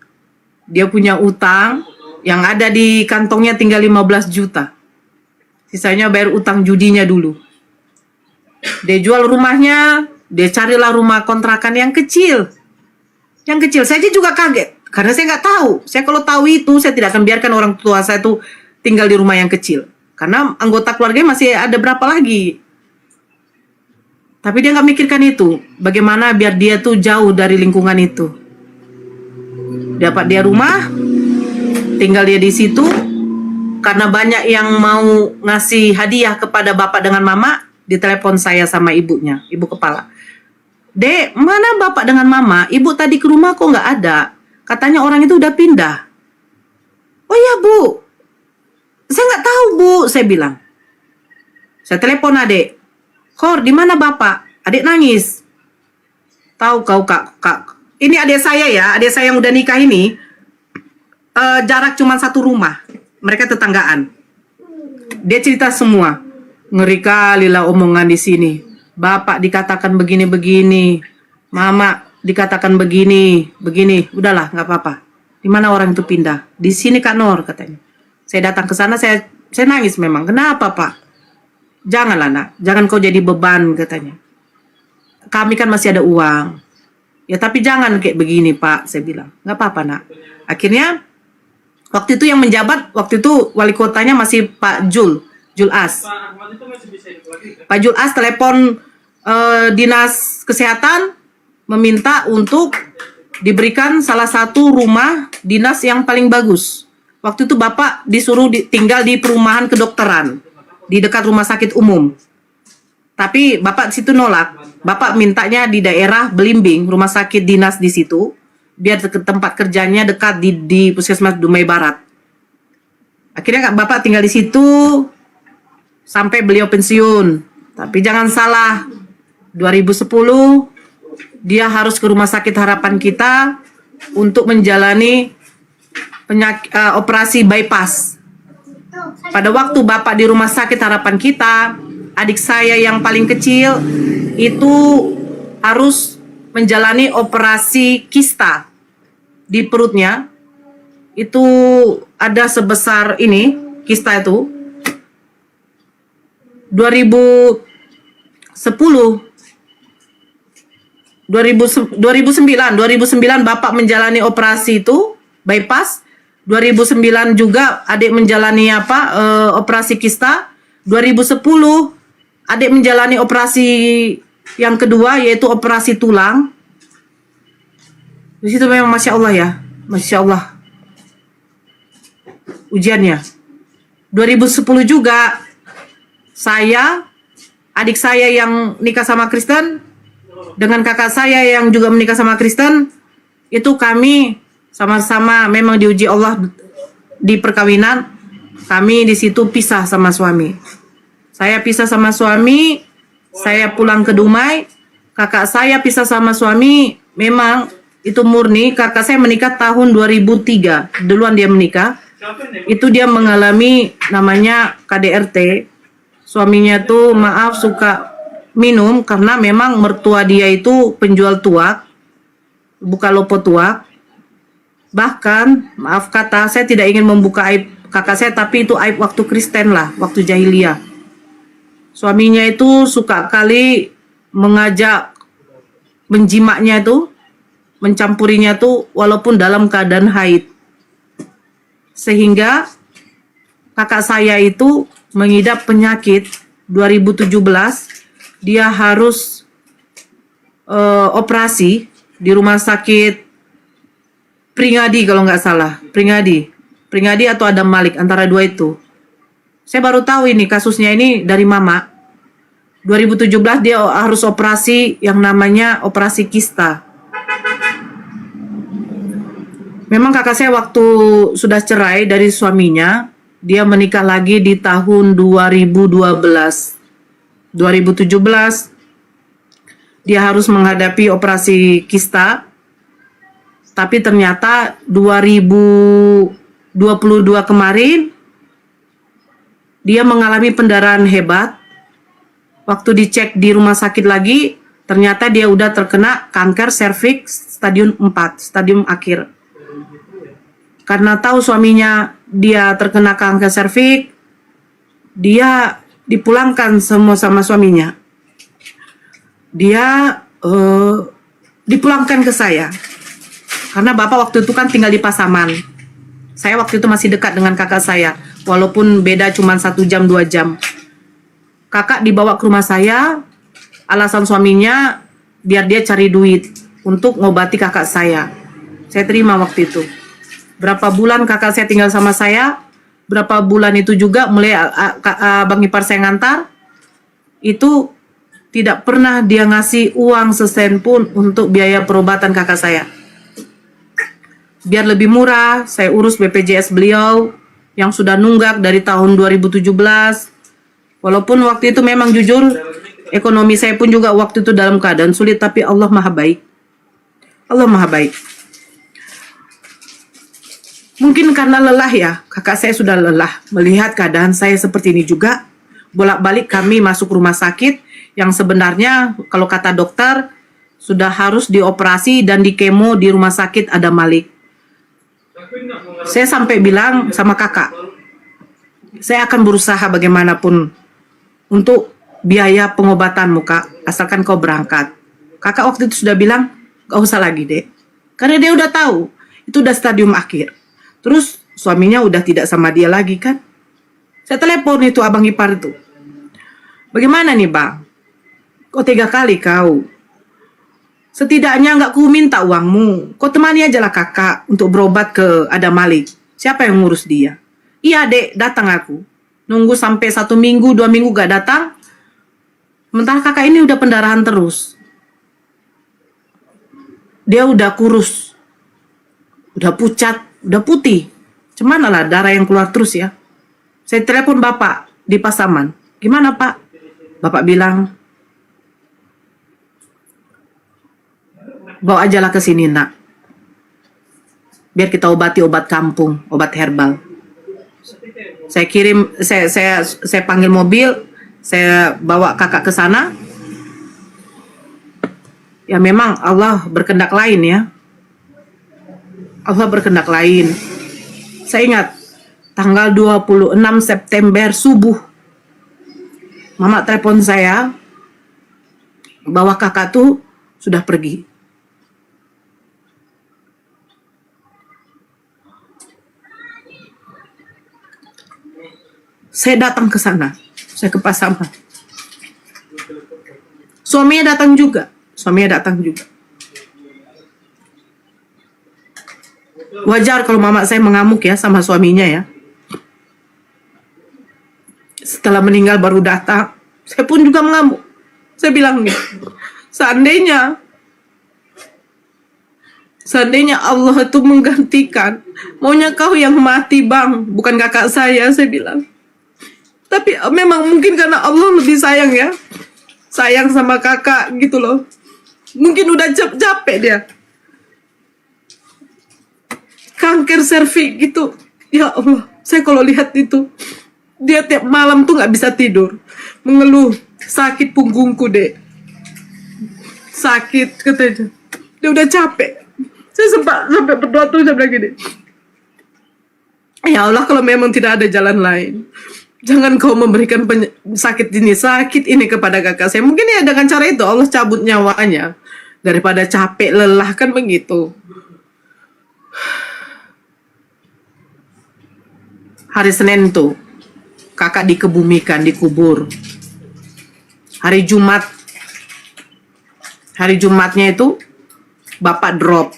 dia punya utang, yang ada di kantongnya tinggal 15 juta. Sisanya bayar utang judinya dulu. Dia jual rumahnya, dia carilah rumah kontrakan yang kecil. Yang kecil, saya juga kaget. Karena saya nggak tahu. Saya kalau tahu itu, saya tidak akan biarkan orang tua saya tuh tinggal di rumah yang kecil. Karena anggota keluarga masih ada berapa lagi. Tapi dia nggak mikirkan itu. Bagaimana biar dia tuh jauh dari lingkungan itu. Dapat dia rumah, tinggal dia di situ. Karena banyak yang mau ngasih hadiah kepada bapak dengan mama, ditelepon saya sama ibunya, ibu kepala. Dek, mana bapak dengan mama? Ibu tadi ke rumah kok nggak ada. Katanya orang itu udah pindah. Oh iya bu, saya nggak tahu bu, saya bilang. Saya telepon adik. Kor, di mana bapak? Adik nangis. Tahu kau kak, ini adik saya ya, adik saya yang udah nikah ini. Jarak cuma satu rumah. Mereka tetanggaan. Dia cerita semua. Ngeri kali lah omongan di sini. Bapak dikatakan begini-begini, mama dikatakan begini. Udahlah, nggak apa-apa. Di mana orang itu pindah? Di sini Kak Nur katanya. Saya datang ke sana, saya nangis memang. Kenapa Pak? Janganlah nak, jangan kau jadi beban katanya. Kami kan masih ada uang. Ya tapi jangan kayak begini Pak, saya bilang. Nggak apa-apa nak. Akhirnya waktu itu yang menjabat, waktu itu wali kotanya masih Pak Jul As. Pak Jul As telepon dinas kesehatan meminta untuk diberikan salah satu rumah dinas yang paling bagus. Waktu itu Bapak disuruh tinggal di perumahan kedokteran di dekat rumah sakit umum. Tapi Bapak situ nolak. Bapak mintanya di daerah Belimbing, rumah sakit dinas di situ, biar tempat kerjanya dekat di Puskesmas Dumai Barat. Akhirnya Bapak tinggal di situ sampai beliau pensiun. Tapi jangan salah, 2010 dia harus ke Rumah Sakit Harapan Kita untuk menjalani operasi bypass. Pada waktu Bapak di Rumah Sakit Harapan Kita, adik saya yang paling kecil itu harus menjalani operasi kista di perutnya. Itu ada sebesar ini, kista itu. 2009 Bapak menjalani operasi itu bypass. 2009 juga adik menjalani operasi kista. 2010 adik menjalani operasi yang kedua yaitu operasi tulang. Di situ memang masya Allah ya, masya Allah ujiannya. 2010 juga saya, adik saya yang nikah sama Kristen dengan kakak saya yang juga menikah sama Kristen, itu kami sama-sama memang diuji Allah di perkawinan. Kami di situ pisah sama suami. Saya pisah sama suami, saya pulang ke Dumai. Kakak saya pisah sama suami, memang itu murni. Kakak saya menikah tahun 2003, duluan dia menikah. Itu dia mengalami namanya KDRT. Suaminya tuh maaf suka minum karena memang mertua dia itu penjual tuak, buka lopo tuak. Bahkan maaf kata, saya tidak ingin membuka aib kakak saya, tapi itu aib waktu Kristen lah, waktu jahiliyah. Suaminya itu suka kali mengajak menjimaknya itu, mencampurinya tuh walaupun dalam keadaan haid. Sehingga kakak saya itu mengidap penyakit. 2017 dia harus operasi di rumah sakit Pringadi kalau nggak salah. Pringadi atau Adam Malik, antara dua itu. Saya baru tahu ini kasusnya ini dari mama. 2017 dia harus operasi yang namanya operasi kista. Memang kakak saya waktu sudah cerai dari suaminya, dia menikah lagi di tahun 2012. 2017 dia harus menghadapi operasi kista. Tapi ternyata 2022 kemarin dia mengalami pendarahan hebat. Waktu dicek di rumah sakit lagi, ternyata dia udah terkena kanker serviks stadium 4, stadium akhir. Karena tahu suaminya dia terkena kanker serviks, dia dipulangkan semua sama suaminya. Dia dipulangkan ke saya. Karena bapak waktu itu kan tinggal di Pasaman. Saya waktu itu masih dekat dengan kakak saya, walaupun beda cuma 1 jam 2 jam. Kakak dibawa ke rumah saya, alasan suaminya biar dia cari duit untuk ngobati kakak saya. Saya terima waktu itu. Berapa bulan kakak saya tinggal sama saya, berapa bulan itu juga mulai Bang Ipar saya ngantar, itu tidak pernah dia ngasih uang sesen pun untuk biaya perobatan kakak saya. Biar lebih murah, saya urus BPJS beliau yang sudah nunggak dari tahun 2017. Walaupun waktu itu memang jujur, ekonomi saya pun juga waktu itu dalam keadaan sulit, tapi Allah Maha Baik. Allah Maha Baik. Mungkin karena lelah ya, kakak saya sudah lelah melihat keadaan saya seperti ini juga. Bolak-balik kami masuk rumah sakit yang sebenarnya kalau kata dokter sudah harus dioperasi dan dikemo di rumah sakit Adam Malik. Saya sampai bilang sama kakak, saya akan berusaha bagaimanapun untuk biaya pengobatanmu kak, asalkan kau berangkat. Kakak waktu itu sudah bilang, gak usah lagi dek, karena dia udah tahu itu udah stadium akhir. Terus suaminya udah tidak sama dia lagi kan. Saya telepon itu abang ipar itu, bagaimana nih bang, kok tega kali kau? Setidaknya nggak ku minta uangmu, kau temani aja lah kakak untuk berobat ke Adam Malik. Siapa yang ngurus dia? Iya dek, datang aku. Nunggu sampai 1 minggu, 2 minggu gak datang. Sementara kakak ini udah pendarahan terus. Dia udah kurus, udah pucat, udah putih. Cemana lah darah yang keluar terus ya. Saya telepon bapak di Pasaman. Gimana pak? Bapak bilang, bawa ajalah ke sini nak, biar kita obati obat kampung, obat herbal. Saya kirim, saya panggil mobil, saya bawa kakak ke sana. Ya memang Allah berkehendak lain ya. Allah berkehendak lain. Saya ingat tanggal 26 September subuh, mama telepon saya bahwa kakak tuh sudah pergi. Saya datang ke sana, saya ke Pasaman. Suaminya datang juga, Wajar kalau mama saya mengamuk ya sama suaminya ya. Setelah meninggal baru datang, saya pun juga mengamuk. Saya bilang nih, seandainya Allah itu menggantikan, maunya kau yang mati bang, bukan kakak saya bilang. Tapi memang mungkin karena Allah lebih sayang ya, sayang sama kakak gitu loh. Mungkin udah capek dia, kanker serviks gitu. Ya Allah, saya kalau lihat itu, dia tiap malam tuh nggak bisa tidur, mengeluh, sakit punggungku dek, sakit katanya. Dia udah capek. Saya sampai berdoa terus, saya bilang gini, ya Allah kalau memang tidak ada jalan lain, jangan kau memberikan sakit ini kepada kakak saya. Mungkin ya dengan cara itu Allah cabut nyawanya daripada capek lelah kan begitu. Hari Senin tuh kakak dikebumikan, dikubur. Hari Jumatnya itu bapak drop.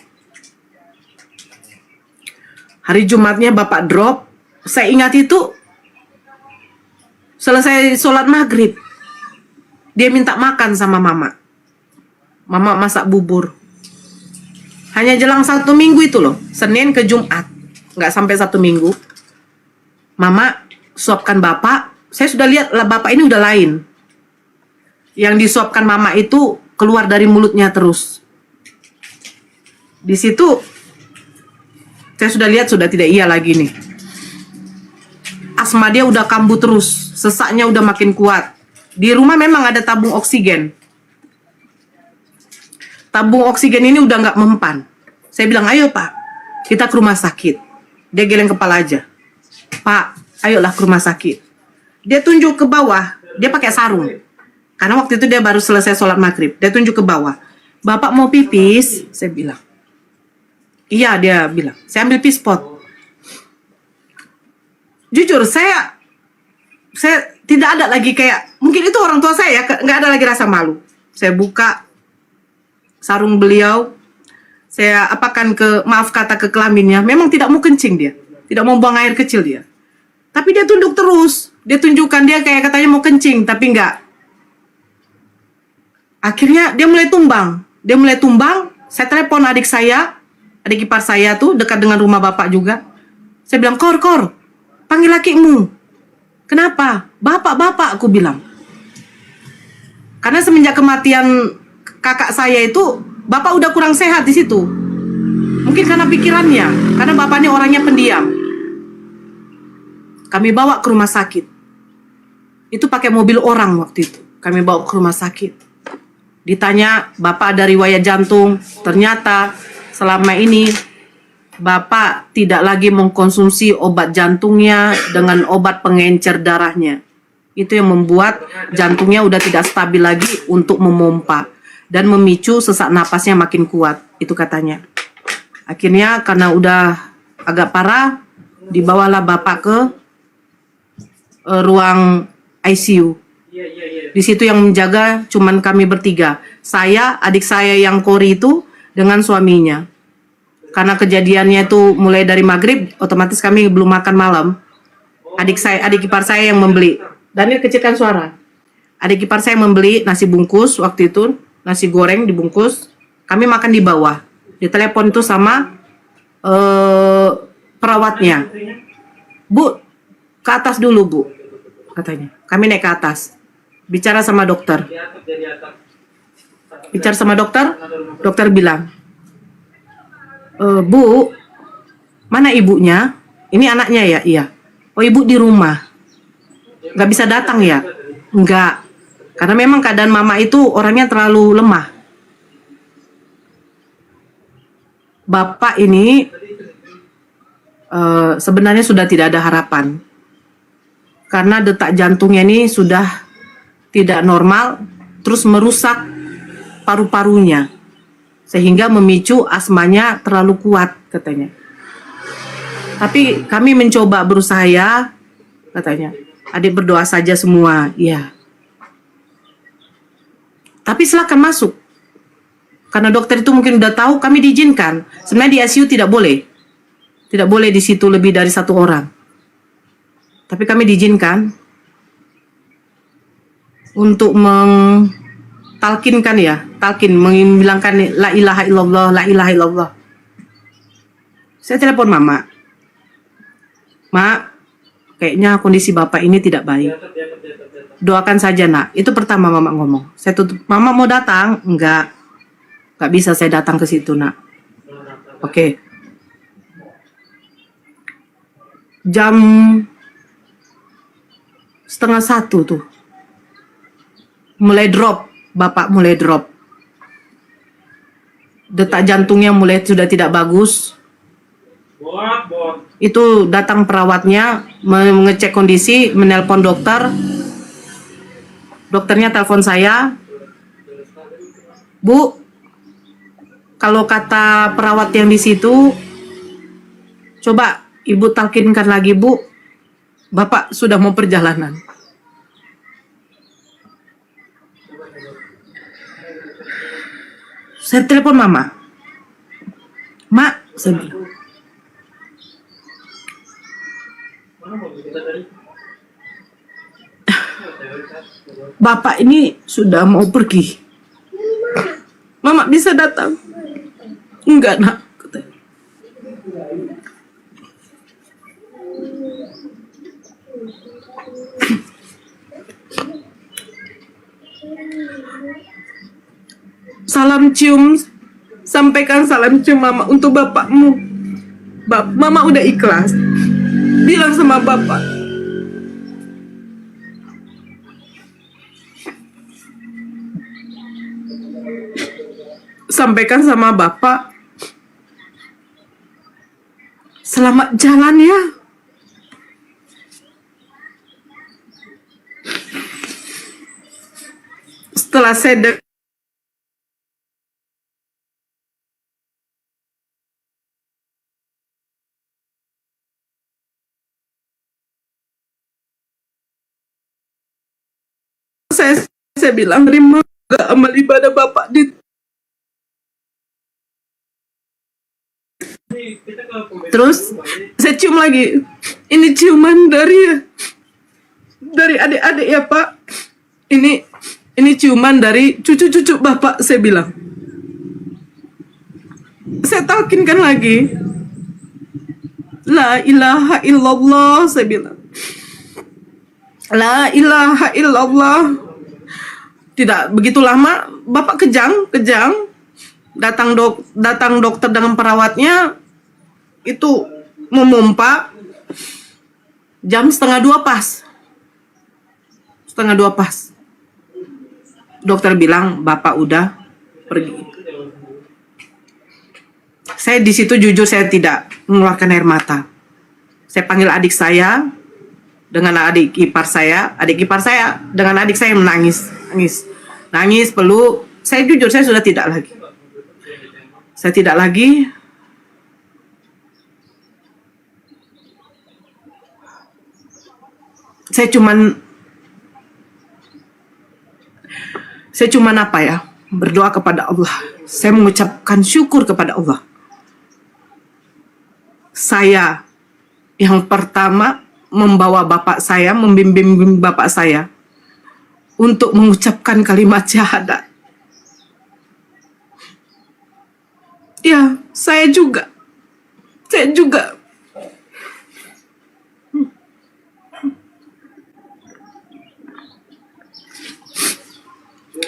Saya ingat itu selesai sholat maghrib, dia minta makan sama mama. Mama masak bubur. Hanya jelang 1 minggu itu loh, Senin ke Jumat, nggak sampai 1 minggu. Mama suapkan bapak. Saya sudah lihat lah bapak ini udah lain. Yang disuapkan mama itu keluar dari mulutnya terus. Di situ saya sudah lihat sudah tidak iya lagi nih. Asma dia udah kambuh terus, sesaknya udah makin kuat. Di rumah memang ada tabung oksigen. Tabung oksigen ini udah nggak mempan. Saya bilang, ayo pak, kita ke rumah sakit. Dia geleng kepala aja. Pak, ayolah ke rumah sakit. Dia tunjuk ke bawah, dia pakai sarung. Karena waktu itu dia baru selesai sholat maghrib. Dia tunjuk ke bawah. Bapak mau pipis? Saya bilang. Iya, dia bilang. Saya ambil pispot. Jujur, saya tidak ada lagi kayak, mungkin itu orang tua saya ya, nggak ada lagi rasa malu. Saya buka sarung beliau, saya apakan maaf kata ke kelaminnya, memang tidak mau kencing dia, tidak mau buang air kecil dia. Tapi dia tunduk terus, dia tunjukkan dia kayak katanya mau kencing, tapi enggak. Akhirnya dia mulai tumbang. Saya telepon adik ipar saya tuh dekat dengan rumah bapak juga. Saya bilang, Kor, panggil lakimu. Kenapa? Bapak, aku bilang. Karena semenjak kematian kakak saya itu, bapak udah kurang sehat di situ. Mungkin karena pikirannya, karena bapak ini orangnya pendiam. Kami bawa ke rumah sakit. Itu pakai mobil orang waktu itu. Kami bawa ke rumah sakit. Ditanya, bapak ada riwayat jantung. Ternyata selama ini bapak tidak lagi mengkonsumsi obat jantungnya dengan obat pengencer darahnya. Itu yang membuat jantungnya udah tidak stabil lagi untuk memompa dan memicu sesak napasnya makin kuat. Itu katanya. Akhirnya karena udah agak parah, dibawalah bapak ke ruang ICU. Di situ yang menjaga cuman kami bertiga. Saya, adik saya yang Kori itu dengan suaminya. Karena kejadiannya itu mulai dari maghrib, otomatis kami belum makan malam. Adik ipar saya yang membeli. Daniel kecilkan suara. Adik ipar saya membeli nasi bungkus waktu itu, nasi goreng dibungkus. Kami makan di bawah. Ditelepon itu sama perawatnya. Bu, ke atas dulu bu, katanya. Kami naik ke atas. Bicara sama dokter. Dokter bilang, Bu, mana ibunya? Ini anaknya ya? Iya. Oh, ibu di rumah. Nggak bisa datang ya? Enggak. Karena memang keadaan mama itu orangnya terlalu lemah. Bapak ini sebenarnya sudah tidak ada harapan. Karena detak jantungnya ini sudah tidak normal, terus merusak paru-parunya. Sehingga memicu asmanya terlalu kuat katanya. Tapi kami mencoba berusaha ya, katanya. Adik berdoa saja semua, ya. Tapi silakan masuk. Karena dokter itu mungkin udah tahu, kami diizinkan. Sebenarnya di ICU tidak boleh. Tidak boleh di situ lebih dari 1 orang. Tapi kami diizinkan untuk talkin, membilangkan la ilaha illallah, la ilaha illallah. Saya telepon mama. Mak, kayaknya kondisi bapak ini tidak baik. Doakan saja nak. Itu pertama mama ngomong. Saya tutup. Mama mau datang? Enggak bisa saya datang ke situ nak. Oke. Jam 12:30 tuh. Mulai drop. Bapak mulai drop. Detak jantungnya mulai sudah tidak bagus. Itu datang perawatnya mengecek kondisi, menelpon dokter. Dokternya telepon saya. Bu, kalau kata perawat yang di situ, coba ibu talkinkan lagi bu. Bapak sudah mau perjalanan. Saya telepon mama. Mak, saya bilang. Bapak ini sudah mau pergi. Mama bisa datang? Enggak nak. Salam cium, sampaikan salam cium mama untuk bapakmu. Mama udah ikhlas. Bilang sama bapak. Sampaikan sama bapak. Selamat jalan ya. Setelah saya saya bilang terima gak amal ibadah bapak di. Terus saya cium lagi. Ini ciuman dari adik-adik ya pak. Ini Ini ciuman dari cucu-cucu bapak, saya bilang. Saya talkinkan lagi. La ilaha illallah, saya bilang. La ilaha illallah. Tidak begitu lama, bapak kejang. Datang dokter dengan perawatnya, itu memompa. Jam 1:30 pas. 1:30 pas. Dokter bilang bapak udah pergi. Saya di situ jujur saya tidak mengeluarkan air mata. Saya panggil adik saya dengan adik ipar saya dengan adik saya menangis, nangis peluk. Saya jujur saya sudah tidak lagi. Saya tidak lagi. Saya cuman apa ya, berdoa kepada Allah. Saya mengucapkan syukur kepada Allah. Saya yang pertama membawa bapak saya, membimbing bapak saya untuk mengucapkan kalimat syahadat. Ya, saya juga.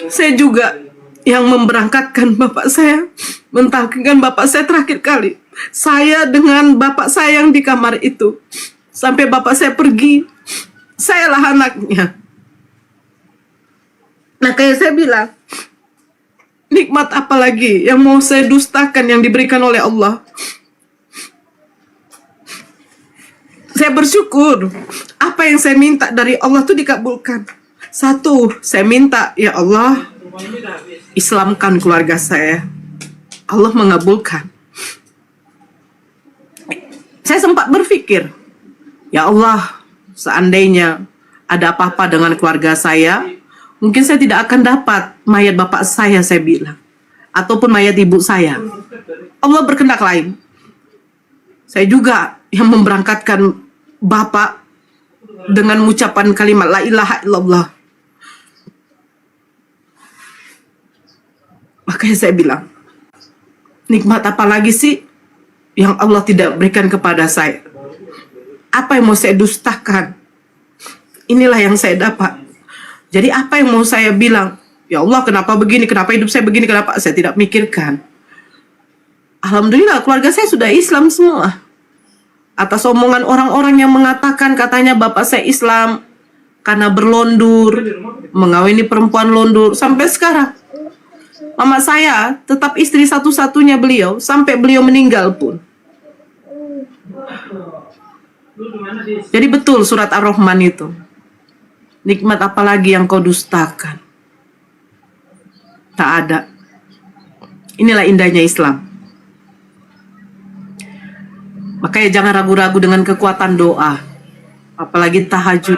Saya juga yang memberangkatkan bapak saya, mentalkinkan bapak saya terakhir kali. Saya dengan bapak saya yang di kamar itu. Sampai bapak saya pergi, sayalah anaknya. Nah, kayak saya bilang, nikmat apa lagi yang mau saya dustakan yang diberikan oleh Allah? Saya bersyukur apa yang saya minta dari Allah itu dikabulkan. Satu, saya minta, ya Allah, Islamkan keluarga saya. Allah mengabulkan. Saya sempat berpikir, ya Allah, seandainya ada apa-apa dengan keluarga saya, mungkin saya tidak akan dapat mayat bapak saya bilang. Ataupun mayat ibu saya. Allah berkehendak lain. Saya juga yang memberangkatkan bapak dengan ucapan kalimat la ilaha illallah. Makanya saya bilang, nikmat apa lagi sih yang Allah tidak berikan kepada saya? Apa yang mau saya dustakan? Inilah yang saya dapat. Jadi apa yang mau saya bilang? Ya Allah, kenapa begini? Kenapa hidup saya begini? Kenapa saya tidak mikirkan? Alhamdulillah, keluarga saya sudah Islam semua. Atas omongan orang-orang yang mengatakan katanya bapak saya Islam karena berlondur, mengawini perempuan londur. Sampai sekarang mama saya tetap istri satu-satunya beliau sampai beliau meninggal pun. Jadi betul surat Ar-Rahman itu. Nikmat apa lagi yang kau dustakan? Tak ada. Inilah indahnya Islam. Makanya jangan ragu-ragu dengan kekuatan doa. Apalagi tahajud.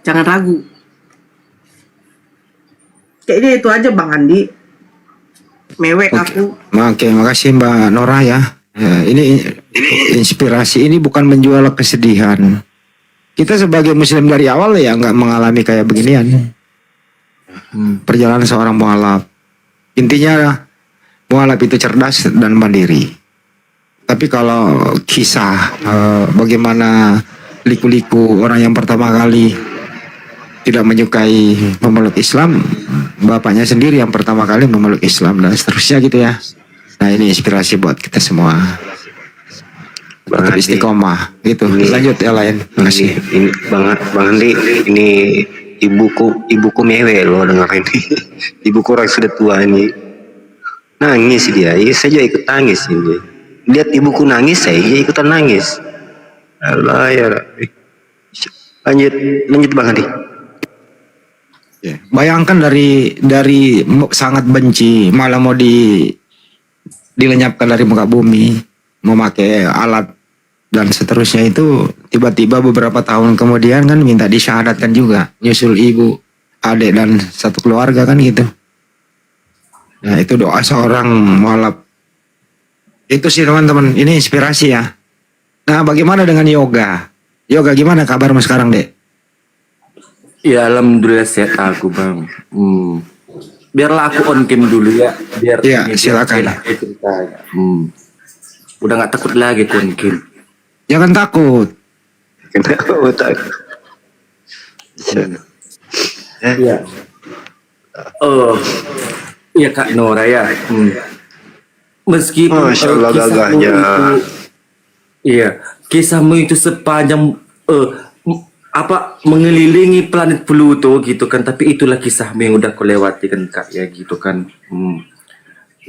Jangan ragu. Kayaknya itu aja Bang Andi. Mewek aku. Oke, makasih Mbak Nora ya. Ini inspirasi, ini bukan menjual kesedihan. Kita sebagai muslim dari awal ya nggak mengalami kayak beginian. Perjalanan seorang mualaf. Intinya mualaf itu cerdas dan mandiri. Tapi kalau kisah bagaimana liku-liku orang yang pertama kali tidak menyukai memeluk Islam, bapaknya sendiri yang pertama kali memeluk Islam dan seterusnya gitu ya. Nah ini inspirasi buat kita semua. Tetap istiqomah gitu. Lanjut yang lain. Terima kasih. Ini Bang Andi, ini ibuku mewe loh dengar ini. Ibuku orang sudah tua ini. Nangis dia. Saya juga ikut nangis ini. Lihat ibuku nangis, saya ikutan nangis. Allah ya Rabbi. Lanjut Bang Andi. Ya. Bayangkan dari sangat benci malah mau dilenyapkan dari muka bumi, memakai alat dan seterusnya, itu tiba-tiba beberapa tahun kemudian kan minta disyahadatkan juga, nyusul ibu, adik dan satu keluarga kan gitu. Nah itu doa seorang mualaf. Itu sih teman-teman, ini inspirasi ya. Nah bagaimana dengan yoga? Yoga gimana kabarmu sekarang Dek? Ya alhamdulillah sehat aku bang. Biarlah aku on cam dulu ya. Biar Ya, ini, biar silakan. enak ceritanya. Udah nggak takut lagi aku on cam. Jangan takut. Kenapa otak? Iya. Oh, iya Kak Nora ya. Meskipun Masya Allah kisahmu gagahnya. iya, kisahmu itu sepanjang mengelilingi planet Pluto gitu kan, tapi itulah kisahmu yang udah kau lewati kan Kak ya gitu kan.